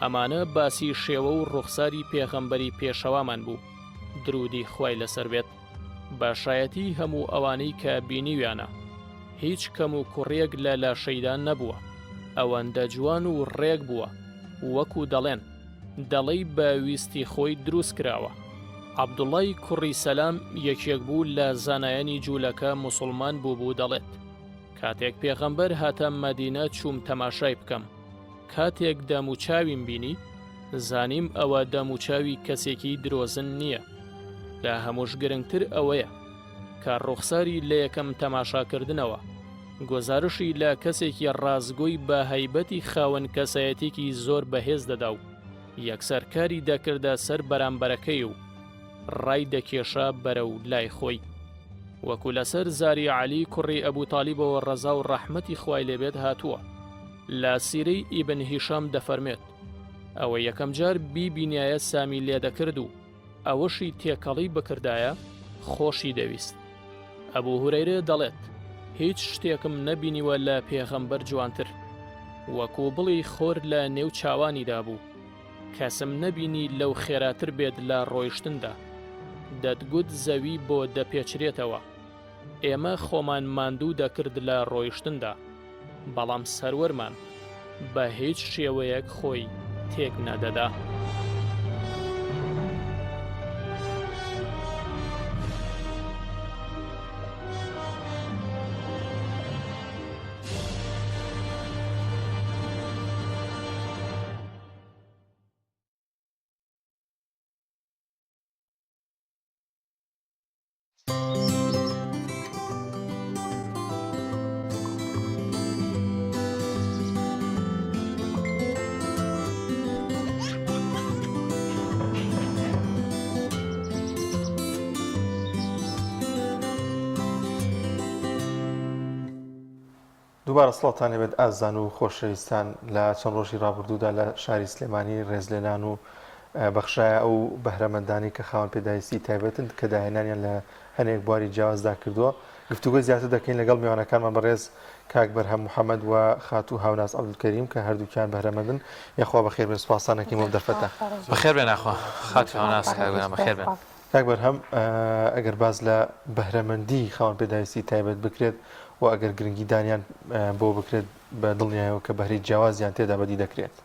ئەمانە باسی شێوە و ڕوخساری پێغەمبەری پێشەوامان بوو، درودی خوای لەسەر بێت، باشایەتی هەموو ئەوانەی کە بینیویانە، هیچ کەم و کوڕێک لە لاشەیدان نەبووە، ئەوەندە جوان و ڕێک بووە، وەکو دەڵێن دەڵێی بە ویستی خۆی دروست کراوە. عەبدوڵای کوڕی سەلام یەکێک بوو لە زانایانی جوولەکە موسڵمان بوو دەڵێت کاتێک پێغەمبەر هاتە مەدینە چووم تەماشای بکەم، کاتێک دەموچاویم بینی زانیم ئەوە دەموچاوی کەسێکی درۆزن نییە، لە هەمووش گرنگتر ئەوەیە کە ڕوخساری لە یەکەم تەماشاکردنەوە گۆزارشی لە کەسێکی ڕازگۆی بە هەیبەتی خاوەن کەسایەتێکی زۆر بەهێز دەدا و یەکسەر کاری دەکردە سەر بەرامبەرەکەی و ڕای دەکێشا بەرە و لای خۆی، وەکو لەسەر زاری عەلی کوڕی ئەبوو تالیبەوە ڕەزا و ڕەحمەتی خوای لێبێت هاتووە. لە سیرەی ئیبن هیشام دەفەرمێت ئەوە یەکەم جار بیبینایە سامی لێ دەکرد و ئەوەشی تێکەڵی بکردایە خۆشی دەویست. ئەبوو هورەیرە دەڵێت هیچ شتێکم نەبینیوە لە پێغەمبەر جوانتر، وەکو بڵی خۆر لە نێو چاوانیدا بوو، کەسم نەبینی لەو خێراتر بێت لە ڕۆیشتندا، دەتگوت زەوی بۆ دەپێچرێتەوە، ئێمە خۆمان ماندوو دەکرد لە ڕۆیشتندا، بەڵام سەروەرمان بە هیچ شێوەیەک خۆی تێک نەدەدا. دووبارە سڵاتانێ بێت ئازان و خۆشەویستان لە چەند ڕۆژی ڕابردوودا لە شاری سلێمانی ڕێزلێنان و بەخشایە ئەو بەهرەمەندانی کە خاوەن پێداویستی تایبەتن کە داهێنانیان لە هەنێک بواری جیاوازدا کردووە گفتوگۆی زیاتر دەکەین لەگەڵ میوانەکانمان بەڕێز کاک بەرهەم محەممەد و خاتوو هاوناز عەبدولکەریم کە هەردووکیان بەهرەمەندن یاخوا بەخێر بێن سوپاسانێکی مۆ دەرفەتە بەخێر بێن ناخوا خاتوو هاوناز کاک بەرهەم بەخێر بێن. کاک بەرهەم ئەگەر باز لە بەهرەمەندی خاوەن پێداویستی تایبەت بکرێت و ئەگەر گرنگی دانیان بۆ بکرێت بە دڵنیایەوە کە بەهرەی جیاوازیان تێدا بەدی دەکرێت.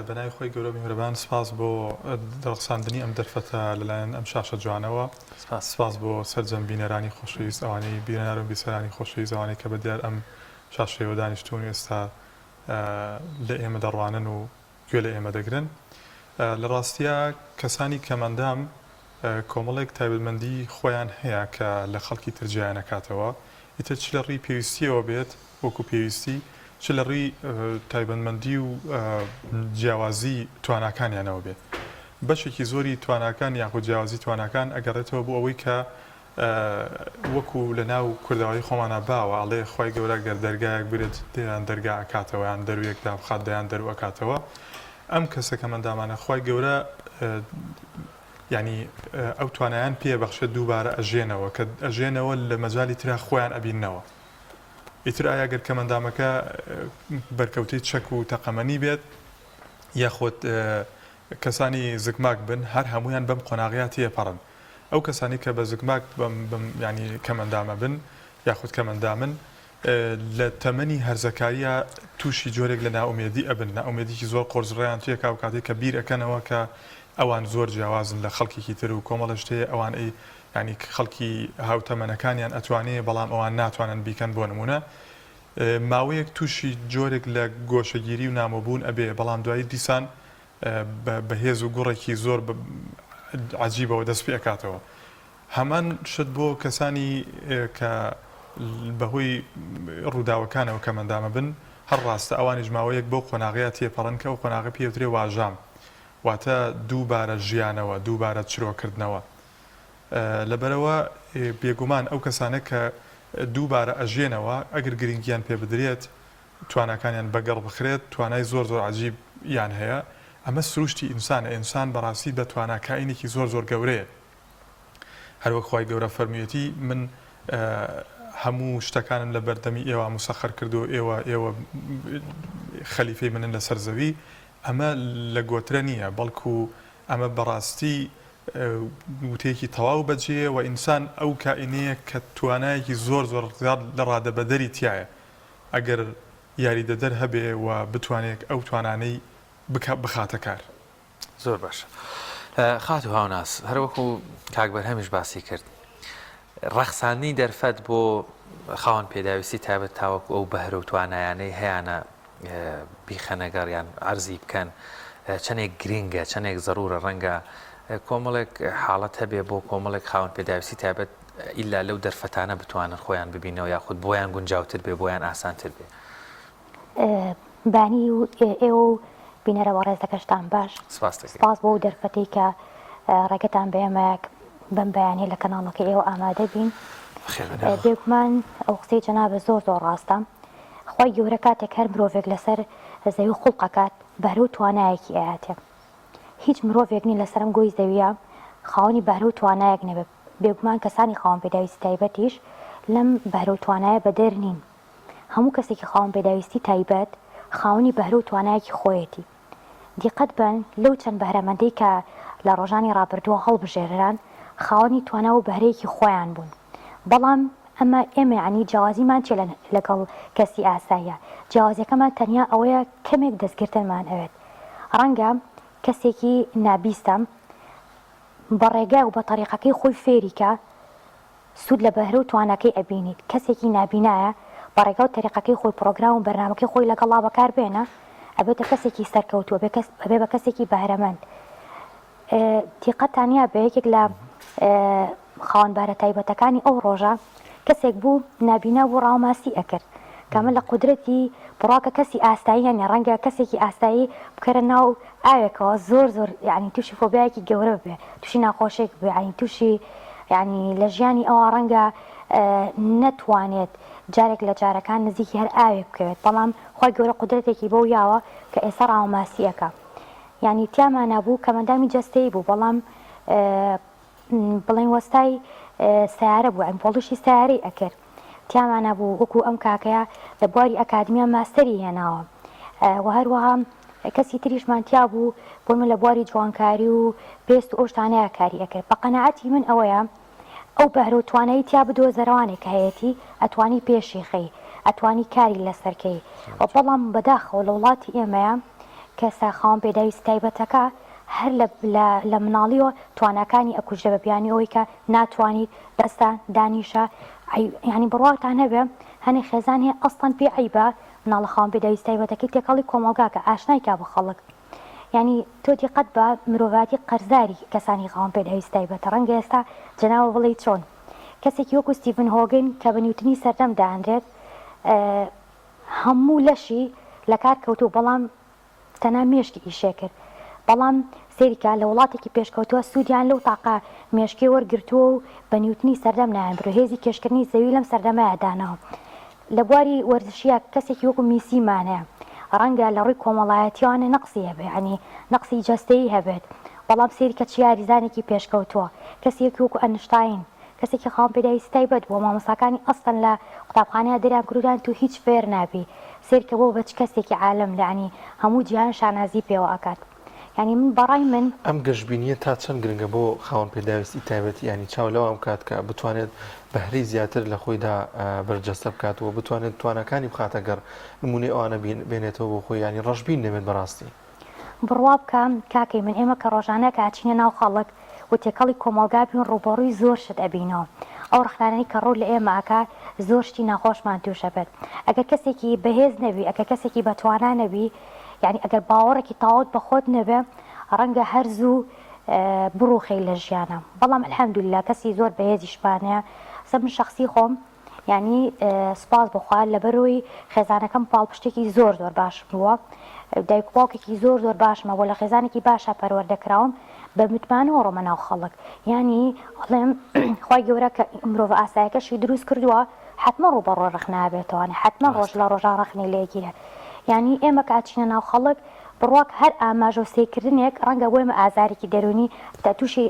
بەناوی خۆی گەورە میهرەبان سپاس بۆ دەرەخساندنی ئەم دەرفەتە لەلایەن ئەم شاشە جوانەوە، سپاس بۆ سەرجەم بینەرانی خۆشەویست ئەوانەی بینەران و بیسەرانی خۆشەویست ئەوانەی کە بەدیار ئەم شاشەیەوە دانیشتون و ئێستا لە ئێمە دەڕوانن و گوێ لە ئێمە دەگرن. لە ڕاستیە کەسانی کەمەندام کۆمەڵێک تایبەتمەندی خۆیان هەیە کە لە خەڵکی ترجیان نەکاتەوە، ئیتر چ لە ڕووی پێویستیەوە بێت وەکو پێویستی، چ لە ڕووی تایبەتمەندی و جیاوازی تواناکانیانەوە بێت. بەشێکی زۆری تواناکان یاخود جیاوازی تواناکان ئەگەڕێتەوە بۆ ئەوەی کە وەکو لە ناو کوردەوەی خۆمانە باوە ئەڵێ خۆی گەورە گەر دەرگایەک برێت دەیان دەرگا ئەکاتەوە یان دەرویەکدا بخات دەیان دەرو ئەکاتەوە. ئەم کەسە کەمەندامانە خۆی گەورە ینی ئەو توانایان پێبەخشێت دووبارە ئەژێنەوە کە ئەژێنەوە لە مەجای ترا خۆیان ئەبینەوە. ئیتر ئایا گەر کەمەندامەکە بەرکەوتەی چەک و تەقەمەنی بێت یاخۆت کەسانی زگماک بن هەر هەمویان بەم قۆناغیات تێپەڕن. ئەو کەسانی کە بە زگماک ینی کەمەندامە بن یاخود کەمەندامن لە تەمەنی هەرزەکاریە تووشی جۆرێک لە ناومێدی ئەبن، ناومێدیکی زۆر قۆرزڕیان توێ کاو کاتێک کە بیر ئەەکەنەوە کە ئەوان زۆر جیاوازن لە خەڵکیی تر و کۆمەڵە شتەیە ئەوان ینی خەڵکی هاوتەمەنەکانیان ئەتوانێ بەڵام ئەوان ناتوانن بیکەن بۆ نمونە ماوەیەک تووشی جۆرێک لە گۆشەگیری و نامۆبوون ئەبێ بەڵام دوایی دیسان بەهێز و گوڕێکی زۆر عجیبەوە دەست پێ ئەکاتەوە. هەمان شت بۆ کەسانی کە بەهۆی ڕووداوەکانەوە کەمەندامە بن هەر ڕاستە ئەوانی ژماوەیەک بۆ قۆناغەیە تێپەڕن کە و قۆناغە پێوترێ واژام واتە دووبارە ژیانەوە دووبارە چرۆکردنەوە. لەبەرەوە بێگومان ئەو کەسانە کە دووبارە ئەژێنەوە ئەگەر گرنگیان پێ بدرێت توانەکانیان بەگەڕ بخرێت توانای زۆر زۆر عجیب یان هەیە. ئەمە سروشتی ئینسانە، ئینسان بەڕاستی بە تواناکائینێکی زۆر زۆر گەورەیە. هەروەک خۆی گەورە فەرموویەتی من هەموو شتەکانم لە بەردەمی ئێوە مسەخەر کردو ئێوە خەلیفەی منن لە سەرزەوی. ئەمە لە گۆترە نییە بەڵکو ئەمە بەڕاستی وتەیەکی تەواو بەجێ و ئینسان ئەو کائینەیە کە توانایەکی زۆر زۆر زیاد لە ڕادەبەدەری تایە ئەگەر یاریدەدەر هەبێ و بتوانێت ئەو توانانەی بخاتە کار. زۆر باشە. خاتوو هاوناس هەروەکو کاک بەرهەمیش باسی کرد ڕەخساندنی دەرفەت بۆ خاوەن پێداویستی تایبەت تاوەکو ئەو بەهرە و توانایانەی هەیەە بیخەنەگەڕیان عەرزی بکەن چەندێک گرینگە چەندێک زەرورە ڕەنگە کۆمەڵێک حاڵەت هەبێ بۆ کۆمەڵێک خاوەن پێداویستی تایبەت ئیلا لەو دەرفەتانە بتوانن خۆیان ببینەوە یاخود بۆیان گونجاوتر بێ بۆیان ئاسانتر بێ. بانی و ئێوە بینەرەوە ڕێزەکەشتان باش سپاس بۆ دەرفەتی کە ڕێگەتان بێمەیەک بەم بەیانی لە کەناڵەکە ئێوە ئامادە بین. بێگومان ئەو قسەی جەنابە زۆر زۆر ڕاستە. خۆی گەورە کاتێک هەر مرۆڤێک لەسەر زەوی خوڵقەکات بەهرە و توانایەکی ئاەتێ. هیچ مرۆڤێک نی لەسەرم گۆی زەویە خاوەنی بەهرە و توانایەک نەبێت بێگومان کەسانی خاوەن پێداویستی تایبەتیش لەم بەهرە و توانایە بەدەر نین. هەموو کەسێکی خاوەن پێداویستی تایبەت خاوەنی بەهرە و توانایەکی خۆیەتی. دیقەت بن لەو چەند بەهرەمەندەی کە لە ڕۆژانی ڕابردووە هەڵبژێران خاوەنی توانا و بەهرەیەکی خۆیان بوون. بەڵام ئەمە ئێمە ینی جیاوازیمان چێ لەگەڵ کەسی ئاساییە. جیاوازیەکەمان تەنیا ئەوەیە کەمێک دەستگرتنمان ئەوێت. ڕەنگە کەسێکی نابیستە بە ڕێگای و بە تەریقەکەی خۆی فێریکە سوود لە بەهرە و توانەکەی ئەبینیت. کەسێکی نابینایە بە ڕێگا و تەریقەکەی خۆی پرۆگرام و بەرنامەکەی خۆی لەگەڵا بەکار بێنە ئەبێتە کەسێکی سەرکەوتووە بێ بە کەسێکی بەهرەمەند. دیقەتانیا بە یەکێک لە خاوەنبارە تایبەتەکانی ئەو ڕۆژە کەسێک بوو نابینا بوو ڕاوماسی ئەکرد کەمە لە قودرەتی بڕاکە کەسی ئاستایی یانە ڕەنگە کەسێکی ئاستایی بکەرە ناو ئاوێکەوە زۆر ینی تووشی فۆبیایەکی گەورە بێ تووشی ناخۆشێک بێ ینی تووشی ینی لە ژیانی ئەوە ڕەنگە نەتوانێت جارێک لە جارەکان نزیکی هەر ئاوێک بکەوێت. بەڵام خۆی گەورە قودرەتێکی بەو یاوە کە ئێستا ڕاوماسیەکە ینی تیامان نبوو کە مەندامی جەستەی بوو بەڵام بڵێن وەستای سیارە بوو ئەم پۆڵشی سیارەی ئەکرد تیامان نبوو وەکو ئەم کاکەیە لە بواری ئەکادمیە ماستەری هێناوە و هەروەها کەسی تریشمانتیا بوو بۆ لە بواری جوانکاری و پێست و ئەو شتانەیە کاری ئەکرد. بە قەنەعەتی من ئەوەیە ئەو بەهرە و توانایی تیا بدۆ زەروانێک هەیەی ئەتوانی پێشیخەی ئەتوانی کاری لەسەرکەی. بەڵام بەداخەوە لە وڵاتی ئێمەیە کەسە خاوەن پێداویستی تایبەتەکە هەر لە مناڵیەوە توانەکانی ئەکوژە بە بیانی ئەوەی کە ناتوانیت دەستا دانیشە ینی بڕاتان هەبێ هەنێ خێزان هەیە ئەستان پێ عیبە مناڵە خاوەن پێداویستی تایبەتەکەی تێکەڵی کۆمەلگاکە ئاشنایکا بە خەڵک. ینی تۆ دیقەت بە مرۆڤاتی قەرزاری کەسانی خاوەن پێداویستی تایبەتە ڕەنگە ئێستا جەناوە بڵێ چۆن کەسێکی وەکو ستیڤن هۆگن کە بە نیوتنی سەردەم داهەندرێت هەموو لەشی لە کار کەوتو بەڵام تەنها مێشکی ئیشێ کرد. بەڵام سێریکە لە وڵاتێکی پێشکەوتووە سوودیان لەو تاقا مێشکی وەرگرتووە و بە نیوتنی سەردەم نایان برۆهێزی کێشکردنی زەوی لەم سەردەمایە داناوە. لە بواری وەرزشیە کەسێکی وەکو میسیمانەیە ڕەنگە لە ڕووی کۆمەڵایەتیوانە نەقسی هەبێ ینی نەقسی جەستەیی هەبێت بەڵام سێریکە چیاریزانێکی پێشکەوتووە کەسێکی وەکو ئەنشتاین کەسێکی خاوەن پێداویستی تایبەت بووە مامۆستاکانی ئەستن لە قوتابخانەیە دەریان کردویان تو هیچ فێر نابی سێرکە بۆ بەچ کەسێکی عالم لەعنی هەموو جیهان شانازی پێوە ئەکات. ینی من بەڕای من ئەم گەشتبینیە تا چەند گرنگە بۆ خاوەن پێداویستی تایبەتی ینی چاو لەوام کات کە بتوانێت بەهرەی زیاتر لە خۆیدا بەرجەستە بکاتەوە بتوانێت توانەکانی بخاتە گەڕ نمونەی ئەوانە بێنێتەوە بۆ خۆی ینی ڕەشبین نەبێت بەڕاستی. بڕوا بکەم کاکەی من ئێمە کە ڕۆژانە کاچینە ناو خەڵک و تێکەڵی کۆمەلگا بین ڕوبەڕووی زۆر شت ئەبینەوە. ئەو ڕخنانەی کە ڕوو لە ئێمە ئەکا زۆر شتی ناخۆشمان تووشە بێت. ئەگەر کەسێکی بەهێز نەبی ئەگەر کەسێکی بەتوانە نەبی یعنی ئەگەر باوەڕێکی تاوت بە خۆت نەبێ ڕەنگە هەرزوو بڕوخی لە ژیانە. بەڵام الحەمدوللا کەسی زۆر بەهێزیشمانەیە سە من شخصی خۆم ینی سپاس بخوا لەبەرەوەی خێزانەکەم پاڵپشتێکی زۆر باش بووە دایک و باوکێکی زۆر باشمە بۆ لە خێزانێکی باشە پەروەردەکراوم بە متمانەوە ڕۆمە ناو خەڵک ینی ئەڵێم خی گەورە کە مرۆڤ ئاسایەکەشی دروست کردووە حتممە ڕوبەڕۆ ڕخنابێتەوەوانێ حتممە ڕۆژ لە ڕۆژان ڕخنی لەیەکیە. ینی ئێمە کاچینە ناو خەڵک بڕواک هەر ئاماژە و سێکردنێک ڕەنگە بۆیمە ئازارێکی دەرونی تا تووشی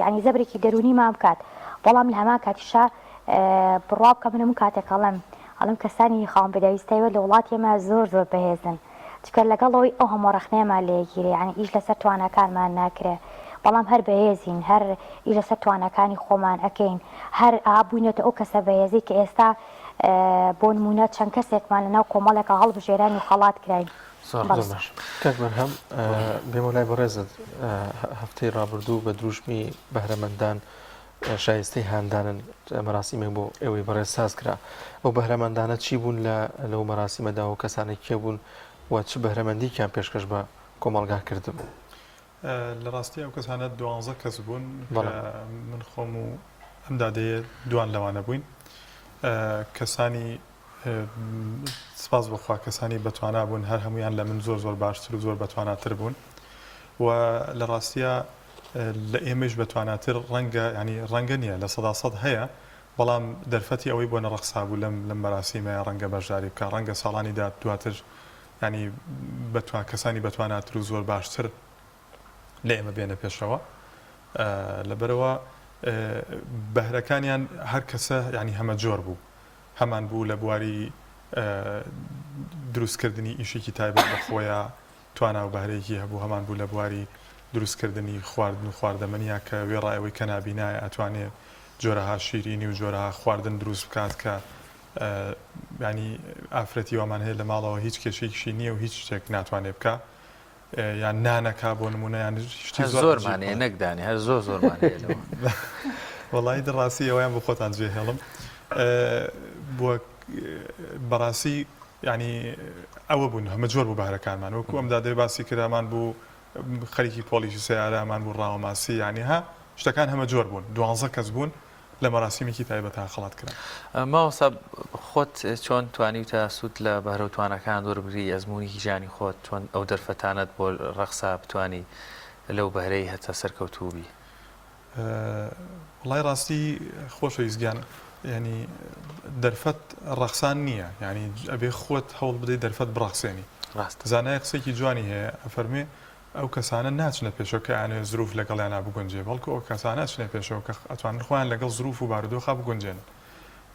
ینی زەبرێکی دەرونی مام بکات. بەڵام لە هەمان کاتیشا بڕوا بکە منم کاتێک ئەڵم کەسانی خاوەن پێداویستی تایبەت لە وڵاتی ئێمە زۆر بەهێزن چکە لەگەڵەوەی ئەو هەموو ڕخنەیەمان لەیەگیرێ ینی ئیش لەسەر توانەکانمان ناکرێ بەڵام هەر بەهێزین هەر ئیش لەسەر توانەکانی خۆمان ئەەکەین هەر ئابووینەتە ئەو کەسە بەهێزی کە ئێستا بۆ نمونە چەند کەسێکمان لەناو کۆمەڵێکە هەڵبژێرانی و خەڵات کراین. کاک بەرهەم بێمە لای بەڕێزت هەفتەی ڕابردوو بە دروشمی بەهرەمەندان شایستەی هاندانن مەراسیمێک بۆ ئێوەی بەڕێز ساز کرا ئەو بەهرەمەندانە چی بوون لەو مەراسیمەدا و کەسانێک کێ بوون و چ بەهرەمەندیکیان پێشکەش بە کۆمەڵگا کردم. لە ڕاستی ئەو کەسانە 12 کەس بوون من خۆم و ئەم دادەیە دوان لەوانە بووین کەسانی سپاس بخوا کەسانی بەتوانە بوون هەر هەمویان لە من زۆر باشتر و زۆر بەتواناتر بوون و لە ڕاستیە لە ئێمەش بەتواناتر ڕەنگە نییە لە 100% هەیە بەڵام دەرفەتی ئەوەی بۆ نەڕەخسا بوو لەم مەراسیمەیە ڕەنگە بەشداری بکە ڕەنگە ساڵانی داات دواتر ینی کەسانی بەتواناتر و زۆر باشتر لە ئێمە بێنە پێشەوە لەبەرەوە بەهرەکانیان هەر کەسە ینی هەمە جۆر بوو هەمان بوو لە بواری دروستکردنی ئیشێکی تایبەت بە خۆیە توانا و بەهرەیەکی هەبوو هەمان بوو لە بواری دروستکردنی خواردن و خواردەمەنیە کە وێڕایەوەی کە نابینایە ئەتوانێت جۆرەها شیرینی و جۆرەها خواردن دروست بکات کە ینی ئافرەتی وەمان هەیە لە ماڵەوە هیچ کێشێکیشی نییە و هیچ شتێک ناتوانێت بکە یان نانەکە بۆ نمونە یان زۆرمانەیە نەکدانی هەر زۆرمانەیە وەڵی دڕاستی ئەویان بۆ خۆتان جێ هێڵم بۆ بەڕاستی ینی ئەوە بوون هەمە جۆر بوو بەهرەکانمان وەکو ئەمدا دەوێ باسی کرامان بوو خەریکی پۆلیسی سیارەمان بوو ڕاوەماسی ینی ها شتەکان هەمە جۆر بوون 12 کەس بوون لە مەراسیمێکی تایبەتان خەڵات کرا ماوەسا خۆت چۆن توانیتە سوود لە بەهرە و توانەکان دووربگری ئەزمموی ژیانی خۆت چۆن ئەو دەرفەتانت بۆ ڕەخسا بتانی لەو بەهرەی هەتا سەرکەوتوبی وڵای ڕاستی خۆشەویستگیان ینی دەرفەت ڕەخسان نییە ینی ئەبێ خۆت هەوڵ بدەیت دەرفەت بڕەخسێنی زانای قسێکی جوانی هەیە ئەفەرمێ ئەو کەسانە ناچنە پێشەوە کە ئەوێ زروف لەگەڵیان بگونجێ بەڵکو ئەو کەسانە چنە پێشەوە کە ئەتوانن خۆیان لەگەڵ زروف و بارودۆخا بگونجێن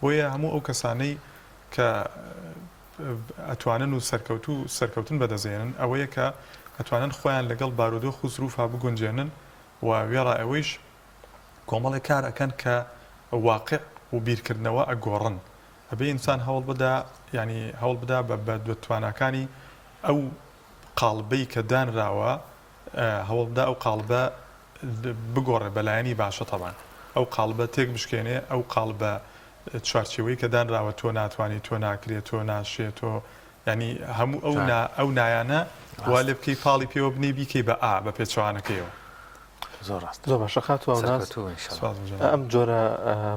بۆیە هەموو ئەو کەسانەی کە ئەتوانن و سەرکەوتن بەدەزێنن ئەوەیە کە ئەتوانن خۆیان لەگەڵ بارودۆخ و زروفا بگونجێنن و وێڕە ئەوەیش کۆمەڵی کار ئەکەن کە واقع و بیرکردنەوە ئەگۆڕن ئەبێ ئینسان هەوڵ بدا ینی هەوڵ بدا بە توانەکانی ئەو قاڵبەی کە دانراوە هەوڵ بدا ئەو قاڵبە بگۆڕێ بەلایەنی باشە تەبان ئەو قاڵبە تێک بشکێنێ ئەو قاڵبە چوارچێوەی کە دانراوە تۆ ناتوانانی تۆ ناکرێت تۆ ناشێت تۆ ینی هەموو ئەو نایانە وا لێ بکەی پاڵی پێوە بنێ بیکەی بە بە پێچوانەکەیەوە زۆر باشە خاتوە ئەم جۆرە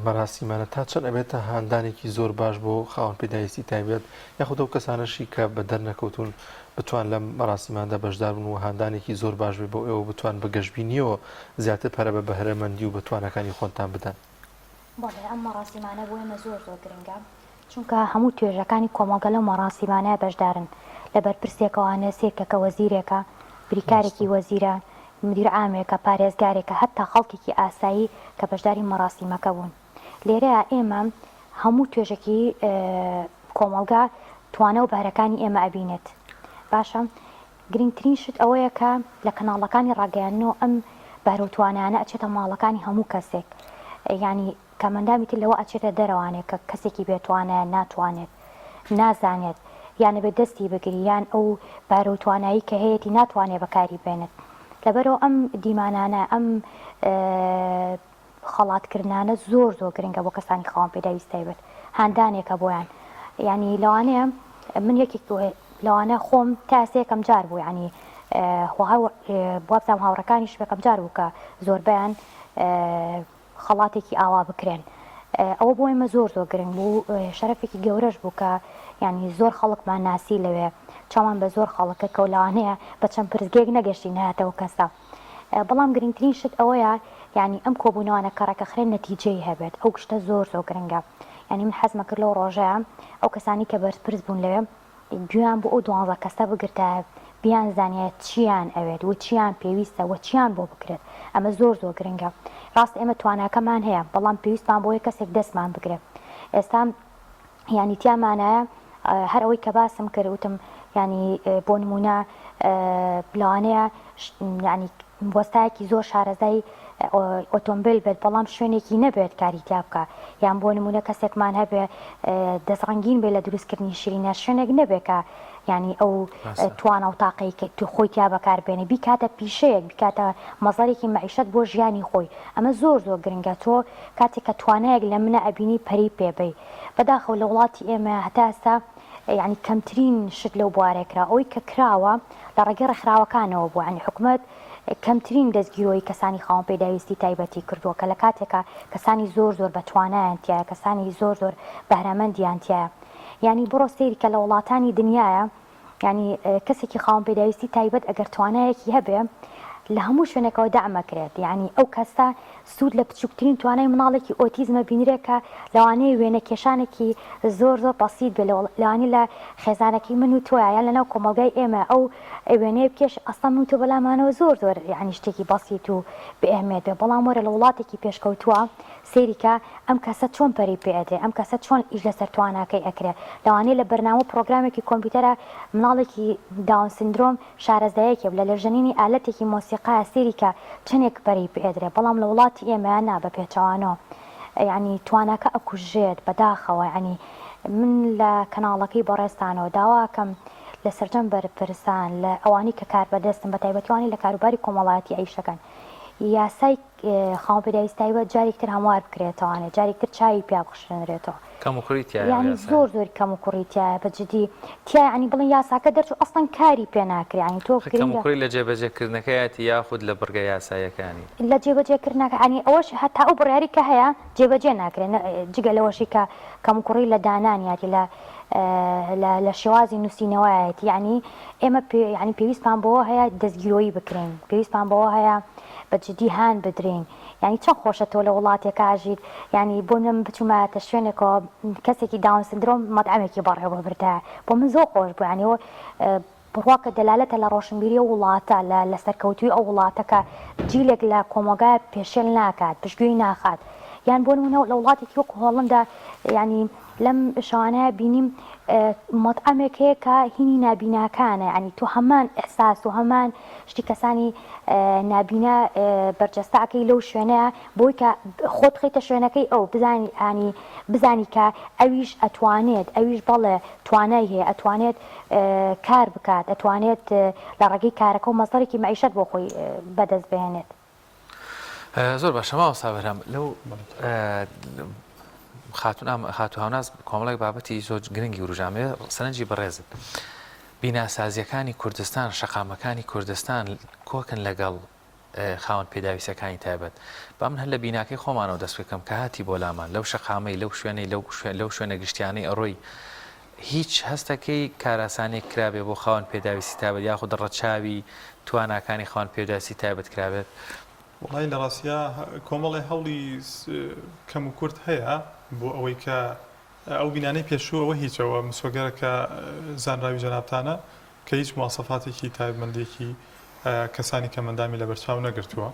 مەراسیمانە تا چەند ئەبێتە هاندانێکی زۆر باش بۆ خاوەن پێداویستی تایبەت یاخود ئەو کەسانەشی کە بە دەرنەکەوتون بتوان لەم مەراسیماندا بەشدار بن و هاندانێکی زۆر باش بێ بۆ ئێوە بتوان بە گەشتبینیەوە زیاتر پەرە بە بەهرەمەندی و بەتوانەکانی خۆتان بدەن بەڵێ ئەم مەراسیمانە بۆ ئێمە زۆر گرنگە چونکە هەموو توێژەکانی کۆمەڵگە لەو مەراسیمانە بەشدارن لەبەر پرسێکەوانە سێکەکە وەزیرێکە بریکارێکی وەزیرە مدیر عامێکە پارێزگارێکە هەتا خەڵکێکی ئاسایی کە بەشداری مەراسیمەکە بوون لێرەیە ئێمە هەموو توێژێکی کۆمەڵگا توانە و بەهرەکانی ئێمە ئەبینێت باشە گرنگترین شت ئەوەیە کە لە کەناڵەکانی ڕاگەیاندنەوە ئەم بەرەوتوانانە ئەچێتە ماڵەکانی هەموو کەسێک ینی کەمەندامی تر لەوە ئەچێتە دەرەوانێت کە کەسێکی بێتوانایە ناتوانێت نازانێت یان بێ دەستی بگری یان ئەو بارەوتوانایی کە هەیەی ناتوانێت بەکاری بێنێت لەبەرەوە ئەم دیمانانە ئەم خەڵاتکردانە زۆر گرنگە بۆ کەسانی خاوەن پێداویست تایبەت هاندانێکە بۆیان ینی لەوانەیە من یەکێک لەوانە خۆم تاسەیەکەم جار بوو ینی بوابزانام هاوڕەکانیش بەکەم جار بوو کە زۆربیان خەڵاتێکی ئاوا بکرێن ئەوە بۆ ئێمە زۆر گرنگ بوو شەرەفێکی گەورەش بوو کە ینی زۆر خەڵکمان ناسی لەوێ چاوان بە زۆر خەڵکە کە لەوانەیە بە چەند پرزگێک نەگەشتی نهاتەوە کەسە بەڵام گرنگترین شت ئەوەیە ینی ئەم کۆبوونەوانە کەڕەکەخرێن نەتیجەی هەبێت ئەو گشتە زۆر گرنگە ینی من حەزمە کرد لەو ڕۆژەیە ئەو کەسانی کە بەرزپرس بوون لەوێ گویان بۆ ئەو 12 کەسە بگرتە بیان زانایە چیان ئەوێت و چیان پێویستە و چیان بۆ بکرێت ئەمە زۆر گرنگە ڕاست ئێمە تواناکەمان هەیە بەڵام پێویستمان بۆ یە کەسێک دەستمان بگرێت ئێستا ینی تیامانایە هەر ئەوەی کە باسم کرد وتم ینی بۆ نمونە لەوانەیە ینی بۆستایەکی زۆر شارەزای ئۆتۆمبیل بێت بەڵام شوێنێکی نەبێت کاری تیا بکە یان بۆ نمونە کەسێکمان هەبێ دەستڕەنگین بێت لە دروستکردنی شیرینە شوێنێک نەبێت کە ینی ئەو توانە و تاقەی کە تو خۆی تیا بەکاربێنێ بیکاتە پیشەیەک بکاتە مەزەرێکی مەعیشەت بۆ ژیانی خۆی ئەمە زۆر گرنگە تۆ کاتێک کە توانایەک لە منە ئەبینی پەری پێبەی بەداخەو لە وڵاتی ئێمە هەتا ئێستا ینی کەمترین شت لەو بوارێکرا ئەوی کە کراوە لە ڕێگەی ڕێکخراوەکانەوە بوو ینی حکومەت کەمترین دەستگیرۆی کەسانی خاوەن پێداویستی تایبەتی کردووە کە لە کاتێکە کەسانی زۆر بەتوانایان تایە کەسانی زۆر بەهرەمەندیان تایە ینی بڕۆ سەیری کە لە وڵاتانی دنیاە ینی کەسێکی خاوەن پێداویستی تایبەت ئەگەر توانایەکی هەبێ لە هەموو شوێنێکەوە دامەکرێت یعنی ئەو کەسە سوود لە بچووکترین توانای مناڵێکی ئۆتیزمە بینرێکە لەوانەیە وێنە کێشانێکی زۆر بەسیط بێ لەوانی لە خێزانەکەی من و تۆیە یان لەناو کۆمەلگای ئێمە ئەو وێنەیە بکێش ئەستا من و تۆ بەلامانەوە زۆر یعنی شتێکی بەسیط و بەئەهمیەت بێ بەڵام وەرە لە وڵاتێکی پێشکەوتووە سێریکە ئەم کەسە چۆن پەری پێدێ ئەم کەسە چۆن ئیش لەسەر تواناکەی ئەکرێت لەوانەیە لە بەرنامە پرۆگرامێکی کۆمپیوتەرە مناڵێکی داون سندرۆم شارەزایەکی لە لەژەنینی ئالەتێکی مۆسیقا سێریکە چنێک پەری پێدرێ بەڵام لە وڵاتی ئێمە نا بە پێچەوانەوە ینی تواناکە ئەکوژێت بەداخەوە ینی من لە کەناڵەکەی بەڕێستانەوە داواکەم لە سەرجەم بەرپرسان لە ئەوانی کە کار بەدەستن بە تایبەتوانی لە کاروباری کۆمەڵایەتی ئەیشەکەن یاسای خاوەنپێداویستایی جارێکتر هەموار بکرێتەوەوانێ جارێکتر چاوی پیا بخشێنرێتەوە ینی زۆر کەم و کوڕیتیایە بەجددی تیا ینی بڵێن یاساکە دەرچوو ئەسڵەن کاری پێ ناکرێ ینی تۆ کوڕی لە جێبەجێکردنەکەیەتی یاخود لە بڕگە یاسایەکانی لە جێبەجێکردنەکە ینی ئەوەش هەتا ئەو بڕیاری کە هەیە جێبەجێ ناکرێن جگە لەوەشی کە کەم و کوڕی لە دانانیاتی لە شێوازی نووسینەوەیەتی ینی ئێمە ینی پێویستمان بەوە هەیە دەستگیرۆیی بکرێن پێویستمان بەوە هەیە بەجددی هان بدرین ینی چەند خۆشە تۆ لە وڵاتێکە ئاژیت ینی بۆ من بچوومەتە شوێنێکەوە کەسێکی داون سندرۆم مەطعمێکی بەڕێوە بردە بۆ من زۆر خۆش بوو ینیەوە بڕواکە دەلالەتە لە ڕۆشنبیری وڵاتە لە سەرکەوتوی ئەو وڵاتەکە جیلێک لە کۆمەلگای پێشێل ناکات پشتگوێی ناخات یان بۆ نمونە لە وڵاتێکی وەکو هۆڵندا ینی لەم شانەیە بینیم مەطعمێک هەیە کە هینی نابیناکانە ینی تو هەمان ئەحساس و هەمان شتی کەسانی نابینە بەرجەستەکەی لەو شوێنەیە بۆی کە خۆت خیتە شوێنەکەی ئەو بزانی کە ئەویش ئەتوانێت ئەویش بەڵێ توانای هەیە ئەتوانێت کار بکات ئەتوانێت لە ڕێگەی کارەکە و مەزەرێکی معیشەت بۆ خۆی بەدەست بهێنێت زۆر باشە ماوە سابرام لەو خاتو هاوناز کۆمەڵێک بابەتی زۆر گرنگی وروژامێ سەرنجی بەڕێزت بیناسازیەکانی کوردستان شەقامەکانی کوردستان کۆکن لەگەڵ خاوەن پێداویستەکانی تایبەت با من هەر لە بیناکەی خۆمانەوە دەست بکەم کە هاتی بۆ لامان لەو شەقامەی لەو شوێنە گشتیانەی ئەڕۆی هیچ هەستەکەی کاراسانێک کرابێ بۆ خاوەن پێداویستی تایبەت یاخود ڕەچاوی تواناکانی خاوەن پێداویستی تایبەت کرابێت وڵی لە ڕاستە کۆمەڵی هەوڵی کەم و کورت هەیە بۆ ئەوەی کە ئەو بینانەی پێشووەوە هیچەوە مسۆگەرەکە زانراوی جەنابتانە کە هیچ مواسەفاتێکی تایبەتمەندێکی کەسانی کەمەندامی لە بەرچاو نەگرتووە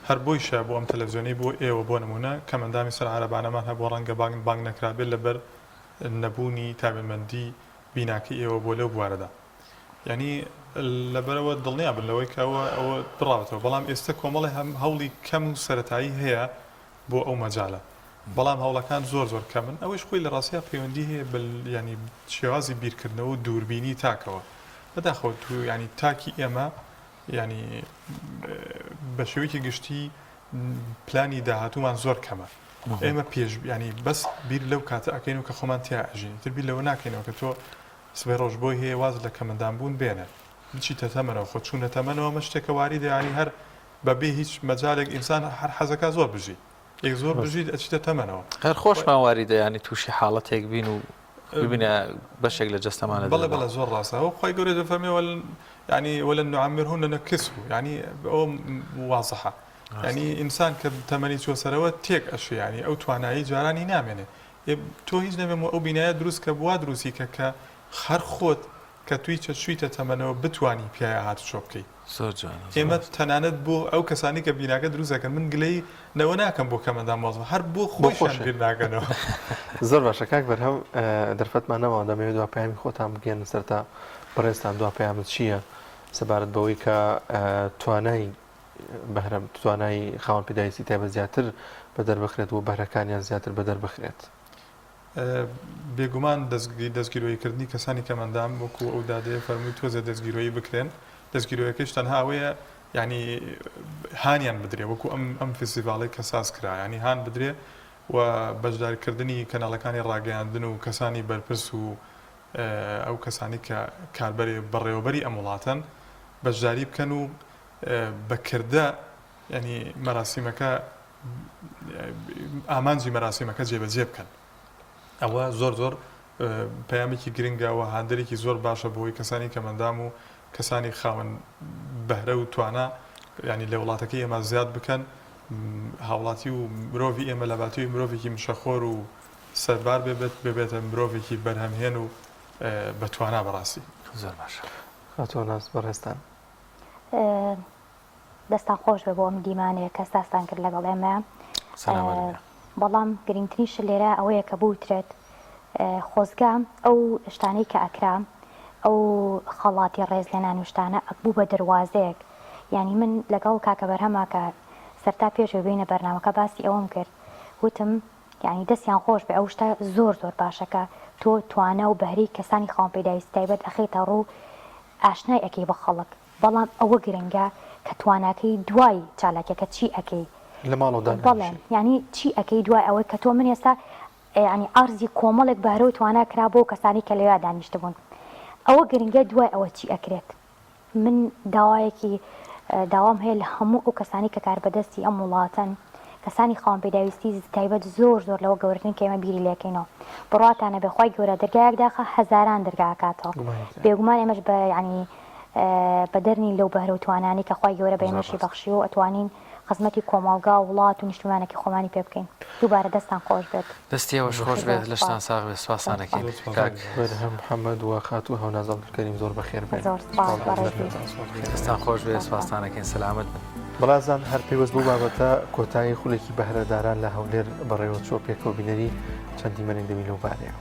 هەر بۆیشە بۆ ئەم تەلەڤیزیۆنەی بۆ ئێوە بۆ نمونە کەمەندامی سەر عەرەبانەمان هەبوو ڕەنگە بانگ نەکرابێت لەبەر نەبوونی تایبەتمەندی بیناکەی ئێوە بۆ لەو بوارەدا یعنی لەبەرەوە دڵنیا بن لەوەی کە ئەوە بڕاوەتەوە بەڵام ئێستا کۆمەڵی هەوڵی کەم و سەرەتایی هەیە بۆ ئەو مەجالە بەڵام هەوڵەکان زۆر کەمن ئەوەش خۆی لە ڕاستیا پەیوەندی هەیە ینی شێوازی بیرکردنەوە و دووربینی تاکەوە بەداخەوە تو ینی تاکی ئێمە ینی بە شێوەیەکی گشتی پلانی داهاتوومان زۆر کەمە ئێمە پێش ینی بەس بیر لەو کاتە ئەکەین و کە خۆمان تیا ئەژین تر بیر لەوە ناکەینەوە کە تۆ سبەی ڕۆژ بۆی هەیە واز لە کەمەندان بوون بێنە بچیتە تەمەنەوە خۆ چوونە تەمەنەوە مە شتێکە واریدە ینی هەر بەبێ هیچ مەجالێک ئینسان هەر حەزەکە زۆر بژی یەک زۆر بژیت ئەچیتە تەمەنەوە هەر خۆشمان واریدە ینی تووشی حاڵەتێک بین و ببینە بەشێک لە جەستەمانە بەڵێ زۆر ڕاستەوە خۆی گەورە دەفەرمێوە ینی وەلە نوعەمرهن نەکسو ینی ئەوە وازەحە ینی ئینسان کە تەمەنی چوە سەرەوە تێک ئەشی ینی ئەو توانایی جارانی نامێنێ تۆ هیچ نەبێ ئەو بینایە دروست کە بوا دروستی کە هەر خۆت کە توی چویتە تەمەنەوە بتوانی پیاە هات چۆ بکەیت ئێمە تەنانەت بۆ ئەو کەسانی کە بیناکە دروستەکەن من گلەی نەوە ناکەم بۆ کەمەندان مۆزم هەر بۆ خۆشیان بیر ناکەنەوە زۆر باشە کاک بەرهەم دەرفەتمان نەوە دەمەوێت دواپیامی خۆتان بگەن سەرتا بەڕێستان دواپیامت چییە سەبارەت بەوەی کە توانای بەهرەم توانای خاوەن پێداویستی تایبەت زیاتر بەدەربخرێت و بەهرەکانیان زیاتر بەدەربخرێت بێگومان دەستگیرۆییکردنی کەسانی کەمەندام وەکو ئەو دادەیە فەرمووی تۆزە دەستگیرۆیی بکرێن دەستگیرۆیەکەش تەنها ئەوەیە ینی هانیان بدرێ وەکو ئەم فستیڤاڵی کە ساز کرا ینی هان بدرێ و بەشداریکردنی کەناڵەکانی ڕاگەیاندن و کەسانی بەرپرس و ئەو کەسانی کە کاربەری بەڕێوەبەری ئەم وڵاتەن بەشداری بکەن و بەکردە ینی مەراسیمەکە ئامانجی مەراسیمەکە جێبەجێ بکەن ئەوە زۆر پەیامێکی گرنگەوە هاندێکی زۆر باشە بۆی کەسانی کەمەندام و کەسانی خاوەن بەهرە و توانە ینی لە وڵاتەکەی ئێمە زیاد بکەن هاوڵاتی و مرۆڤی ئێمە لە باتوی مرۆڤێکی مشەخۆر و سەربار ببێتە مرۆڤێکی بەرهەمهێن و بەتوانە بەڕاستی زۆر باش هاتۆ ناز بەڕێستان دەستان خۆش بێ بۆ ئەم دیمانەیە کە ساستان کرد لەگەڵ ئێمە بەڵام گرنگترینش لێرە ئەوەیە کە بوترێت خۆزگا ئەو شتانەی کە ئەکرام ئەو خەڵاتی ڕێز لێنان وشتانە ئەبوو بە دەواازەیەک ینی من لەگەڵ کاکە بەرهەماکە سەرتا پێشەوە بینە بەرنامەکە باسی ئەوەم کرد وتم یعنی دەستیان خۆش بێ ئەو شتە زۆر باشەکە تۆ توانە و بەهری کەسانی خاڵ پێداویست تایبەت ئەخێتە ڕوو ئاشنای ئەەکەی بە خەڵک بەڵام ئەوە گرنگە کە تواناکەی دوای چالاکەکە چی ئەەکەی لە ماڵەوە بەڵێن ینی چی ئەەکەی دوای ئەوەی کە تۆ من ئێستا ینی ئارزی کۆمەڵێک بەرە و توانە کرا بۆ کەسانی کە لەوێ دانیشت بوون ئەوە گرنگە دوای ئەوە چی ئەکرێت من داوایەکی داوام هەیە لە هەموو ئەو کەسانی کە کاربەدەستی ئەم وڵاتن کەسانی خاڵ پێداویستی تایبەت زۆر لەوە گەورترین کە ئێمە بیری لەکەینەوە بڕاتانە بێخوای گەورە دەرگایەک داخە هەزاران دەرگاکاتەوە بێگومان ئێمەش بە ینی بەدەرنی لەو بەهرە و توانانی کە خوای گەورە بە ئێمەشی بەخشی و ئەتوانین خزمەتی کۆمەڵگا و وڵات و نیشتمانێکی خۆمانی پێ بکەین دووبارە دەستان خۆش بێت دەستیەوەش خۆش بێت لەشتان ساغ بێت سواسانەکەی بەرهەم محەممەد و خات و هەونازڵ کەریم زۆر بەخێر بێت دەستان خۆش بێت سواسانەکەین سەلامت بن بەڵازان هەر پێوەست بوو بابەتە کۆتایی خولێکی بەهرەداران لە هەولێر بەڕێوە چۆ پێکەوە بینەری چەندی مەرگ دەبین لەو بارەیە